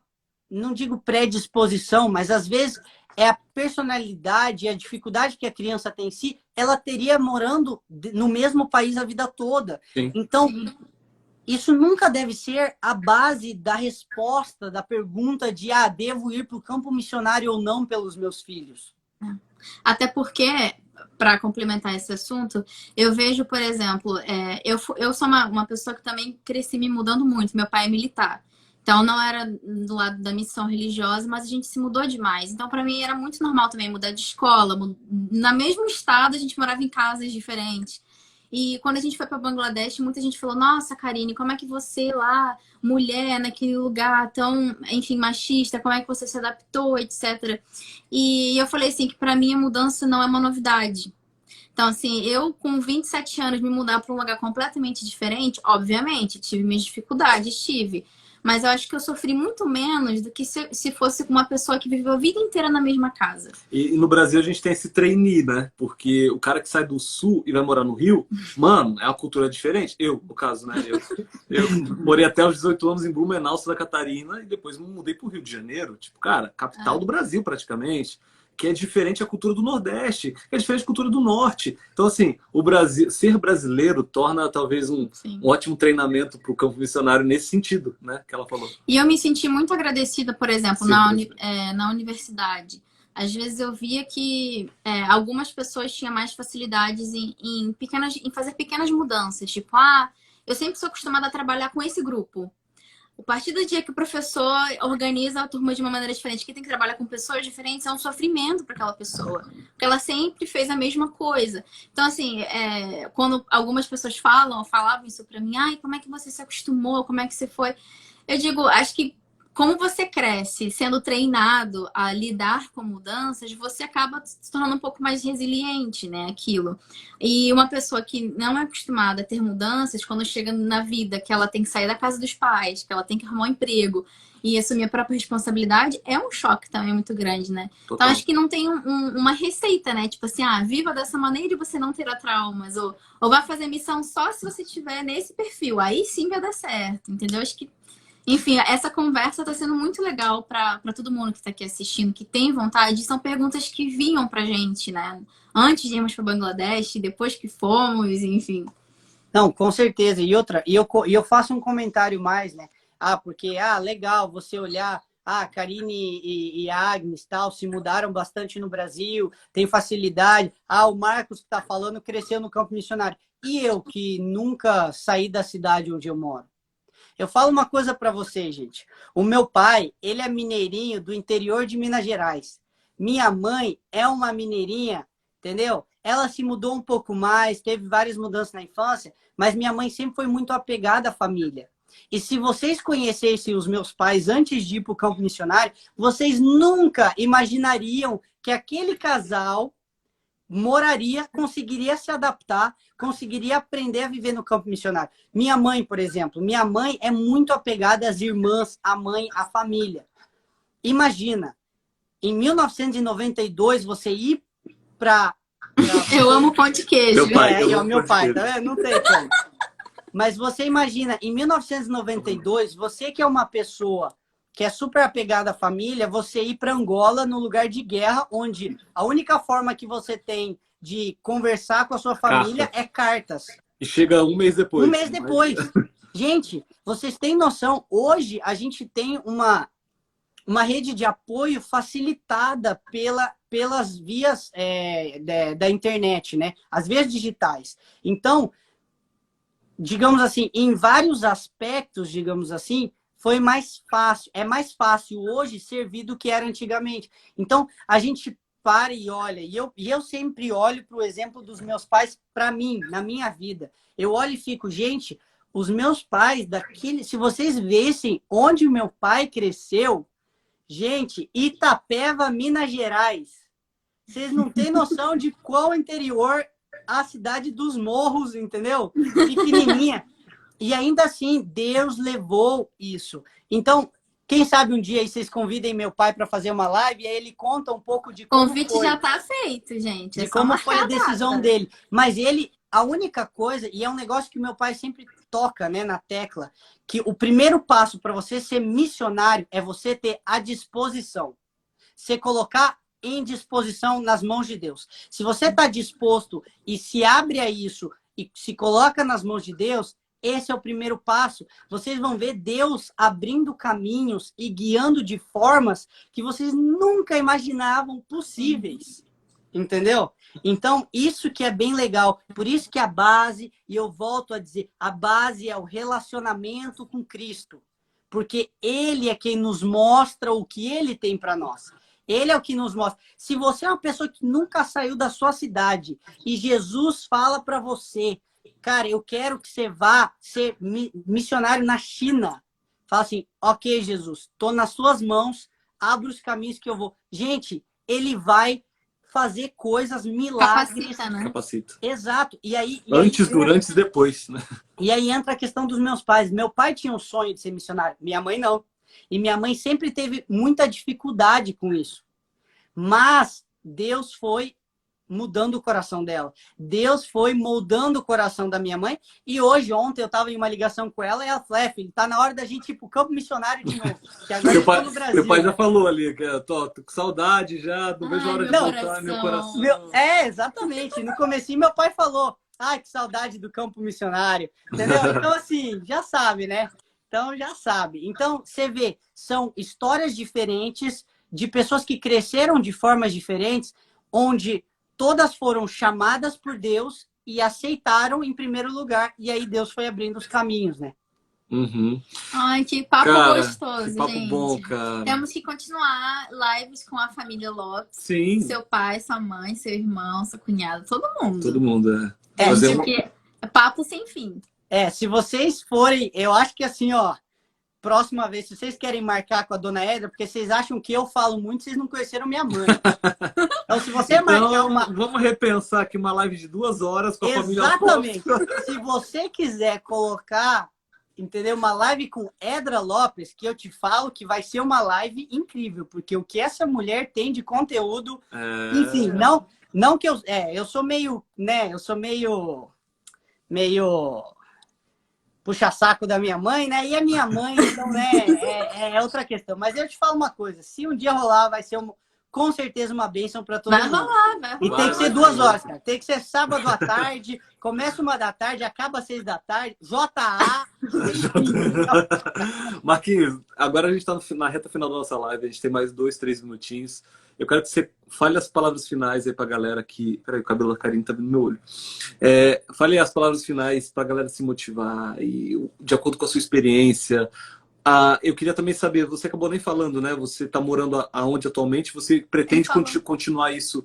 não digo predisposição, mas às vezes é a personalidade, a dificuldade que a criança tem em si, ela teria morando no mesmo país a vida toda. Sim. Então, isso nunca deve ser a base da resposta, da pergunta de, devo ir para o campo missionário ou não pelos meus filhos. Até porque, para complementar esse assunto, eu vejo, por exemplo, eu sou uma pessoa que também cresci me mudando muito. Meu pai é militar. Então, não era do lado da missão religiosa, mas a gente se mudou demais. Então, para mim, era muito normal também mudar de escola. Na mesmo estado, a gente morava em casas diferentes. E quando a gente foi para Bangladesh, muita gente falou: nossa, Karine, como é que você lá, mulher, naquele lugar tão, enfim, machista, como é que você se adaptou, etc. E eu falei assim, que para mim a mudança não é uma novidade. Então, assim, eu com 27 anos me mudar para um lugar completamente diferente, obviamente, tive minhas dificuldades, tive. Mas eu acho que eu sofri muito menos do que se fosse com uma pessoa que viveu a vida inteira na mesma casa. E no Brasil a gente tem esse trainee, né? Porque o cara que sai do Sul e vai morar no Rio, mano, é uma cultura diferente. Eu, no caso, né? Eu morei até os 18 anos em Blumenau, Santa Catarina, e depois me mudei pro Rio de Janeiro. Tipo, cara, capital do Brasil praticamente. Que é diferente a cultura do Nordeste, que é diferente a cultura do Norte. Então, assim, o Brasil, ser brasileiro torna talvez um ótimo treinamento para o campo missionário nesse sentido, né? Que ela falou. E eu me senti muito agradecida, por exemplo, na universidade. Às vezes eu via que algumas pessoas tinham mais facilidades em fazer pequenas mudanças. Tipo, eu sempre sou acostumada a trabalhar com esse grupo. A partir do dia que o professor organiza a turma de uma maneira diferente, que tem que trabalhar com pessoas diferentes, é um sofrimento para aquela pessoa. Porque ela sempre fez a mesma coisa. Então, assim, quando algumas pessoas falavam isso para mim, como é que você se acostumou? Como é que você foi? Eu digo, acho que como você cresce sendo treinado a lidar com mudanças, você acaba se tornando um pouco mais resiliente, né? Aquilo. E uma pessoa que não é acostumada a ter mudanças, quando chega na vida que ela tem que sair da casa dos pais, que ela tem que arrumar um emprego e assumir a própria responsabilidade, é um choque também muito grande, né? Total. Então, acho que não tem uma receita, né? Tipo assim, viva dessa maneira e você não terá traumas. Ou vai fazer missão só se você estiver nesse perfil. Aí sim vai dar certo, entendeu? Acho que enfim, essa conversa está sendo muito legal para todo mundo que está aqui assistindo, que tem vontade. São perguntas que vinham para gente, né? Antes de irmos para Bangladesh, depois que fomos, enfim. Não, com certeza. E outra, e eu faço um comentário mais, né? Porque, legal você olhar, Karine e Agnes tal, se mudaram bastante no Brasil, tem facilidade. O Marcos que está falando cresceu no campo missionário. E eu que nunca saí da cidade onde eu moro? Eu falo uma coisa para vocês, gente. O meu pai, ele é mineirinho do interior de Minas Gerais. Minha mãe é uma mineirinha, entendeu? Ela se mudou um pouco mais, teve várias mudanças na infância, mas minha mãe sempre foi muito apegada à família. E se vocês conhecessem os meus pais antes de ir para o campo missionário, vocês nunca imaginariam que aquele casal conseguiria se adaptar, conseguiria aprender a viver no campo missionário. Minha mãe, por exemplo, minha mãe é muito apegada às irmãs, à mãe, à família. Imagina, em 1992, você ir para... Eu amo pão de queijo. Meu pai, meu pai, tá vendo? Não tem como. Mas você imagina, em 1992, você que é uma pessoa que é super apegada à família, você ir para Angola no lugar de guerra, onde a única forma que você tem de conversar com a sua família é cartas. E chega um mês depois. Um mês depois. Gente, vocês têm noção, hoje a gente tem uma rede de apoio facilitada pelas vias da internet, né? As vias digitais. Então, digamos assim, em vários aspectos, digamos assim, foi mais fácil. É mais fácil hoje servir do que era antigamente. Então, a gente para e olha. E eu sempre olho para o exemplo dos meus pais para mim, na minha vida. Eu olho e fico, gente, os meus pais, se vocês vissem onde o meu pai cresceu, gente, Itapeva, Minas Gerais. Vocês não têm noção de qual interior a cidade dos morros, entendeu? Pequenininha. E ainda assim, Deus levou isso. Então, Quem sabe um dia aí vocês convidem meu pai para fazer uma live e aí ele conta um pouco de O como convite foi, já tá feito, gente. É de só como foi marcar a a decisão data. dele. Mas ele, a única coisa, e é um negócio que meu pai sempre toca, né, na tecla, que o primeiro passo para você ser missionário é você ter a disposição. Você colocar em disposição nas mãos de Deus. Se você está disposto e se abre a isso e se coloca nas mãos de Deus, esse é o primeiro passo. Vocês vão ver Deus abrindo caminhos e guiando de formas que vocês nunca imaginavam possíveis. Entendeu? Então, isso que é bem legal. Por isso que a base, e eu volto a dizer, a base é o relacionamento com Cristo. Porque Ele é quem nos mostra o que Ele tem para nós. Ele é o que nos mostra. Se você é uma pessoa que nunca saiu da sua cidade e Jesus fala para você, cara, eu quero que você vá ser missionário na China. Fala assim, ok, Jesus, estou nas suas mãos, abra os caminhos que eu vou. Gente, Ele vai fazer coisas, milagres. Capacita, né? Capacita. Exato. Antes, durante e depois, né? E aí entra a questão dos meus pais. Meu pai tinha um sonho de ser missionário, minha mãe não. E minha mãe sempre teve muita dificuldade com isso. Mas Deus foi mudando o coração dela. Deus foi moldando o coração da minha mãe. E hoje, ontem, eu estava em uma ligação com ela e ela falou, filho, tá na hora da gente ir pro campo missionário de novo. Que agora eu tô no Brasil. Meu pai já falou ali, que tô com saudade já, não vejo a hora de meu voltar, meu coração. Exatamente. No comecinho, meu pai falou, ai, que saudade do campo missionário. Entendeu? Então, assim, já sabe, né? Então, já sabe. Então, você vê, são histórias diferentes de pessoas que cresceram de formas diferentes, onde todas foram chamadas por Deus e aceitaram em primeiro lugar. E aí Deus foi abrindo os caminhos, né? Uhum. Ai, que papo Cara, gostoso, que papo gente. bom, cara. Temos que continuar lives com a família Lopes. Sim. Seu pai, sua mãe, seu irmão, seu cunhado, todo mundo. Todo mundo, Fazer é papo sem fim. Se vocês forem, eu acho que assim, ó, próxima vez, se vocês querem marcar com a dona Edra, porque vocês acham que eu falo muito, vocês não conheceram minha mãe. Então, se você marcar uma... Vamos repensar aqui uma live de 2 horas com a família. Exatamente. Se você quiser colocar, entendeu? Uma live com Edra Lopes, que eu te falo que vai ser uma live incrível, porque o que essa mulher tem de conteúdo, enfim, não que eu sou meio, né? Eu sou meio puxa-saco da minha mãe, né? E a minha mãe, então, né? É outra questão. Mas eu te falo uma coisa: se um dia rolar, vai ser com certeza uma bênção para todo mundo. Vai rolar. E tem que ser 2 horas, cara. Tem que ser sábado à tarde, começa 1 da tarde, acaba 6 da tarde, JA. Marquinhos, agora a gente está na reta final da nossa live, a gente tem mais 2, 3 minutinhos. Eu quero que você fale as palavras finais aí pra galera aqui. Peraí, o cabelo da Karine tá vindo no meu olho. Fale as palavras finais pra galera se motivar e de acordo com a sua experiência. Eu queria também saber, você acabou nem falando, né? Você tá morando aonde atualmente? Você pretende continuar isso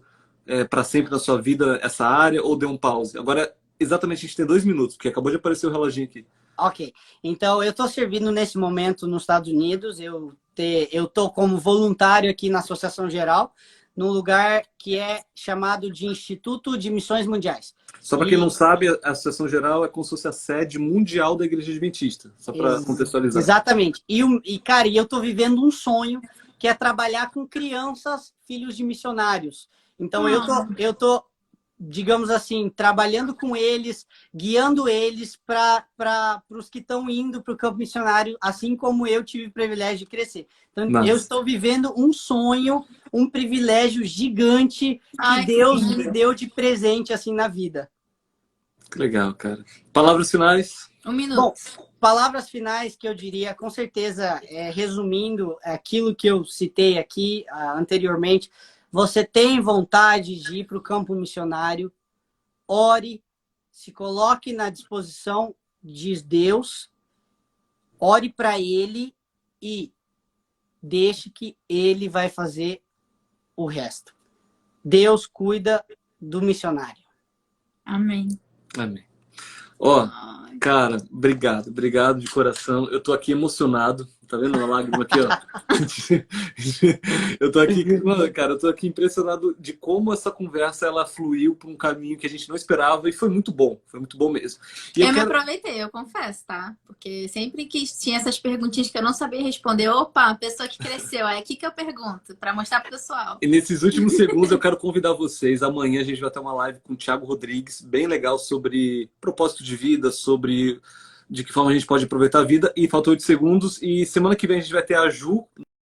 para sempre na sua vida, essa área, ou deu um pause? Agora, exatamente, a gente tem 2 minutos, porque acabou de aparecer o reloginho aqui. Ok. Então, eu tô servindo nesse momento nos Estados Unidos. Eu tô como voluntário aqui na Associação Geral, num lugar que é chamado de Instituto de Missões Mundiais. Só para quem não sabe, a Associação Geral é como se fosse a sede mundial da Igreja Adventista. Só para contextualizar. Exatamente. Cara, eu tô vivendo um sonho que é trabalhar com crianças, filhos de missionários. Então, eu tô, digamos assim, trabalhando com eles, guiando eles para os que estão indo para o campo missionário, assim como eu tive o privilégio de crescer. Então, eu estou vivendo um sonho, um privilégio gigante que Deus me deu de presente assim na vida. Que legal, cara. Palavras finais? 1 minuto. Bom, palavras finais que eu diria, com certeza, resumindo aquilo que eu citei aqui anteriormente, você tem vontade de ir para o campo missionário, ore, se coloque na disposição de Deus, ore para Ele e deixe que Ele vai fazer o resto. Deus cuida do missionário. Amém. Amém. Cara, obrigado de coração. Eu tô aqui emocionado. Tá vendo uma lágrima aqui, ó? Eu tô aqui, mano, cara, eu tô aqui impressionado de como essa conversa ela fluiu para um caminho que a gente não esperava e foi muito bom mesmo. E Eu me aproveitei, eu confesso, tá? Porque sempre que tinha essas perguntinhas que eu não sabia responder, opa, a pessoa que cresceu, é aqui que eu pergunto, pra mostrar pro pessoal. E nesses últimos segundos eu quero convidar vocês. Amanhã a gente vai ter uma live com o Thiago Rodrigues, bem legal sobre propósito de vida, sobre de que forma a gente pode aproveitar a vida. E faltou 8 segundos. E semana que vem a gente vai ter a Ju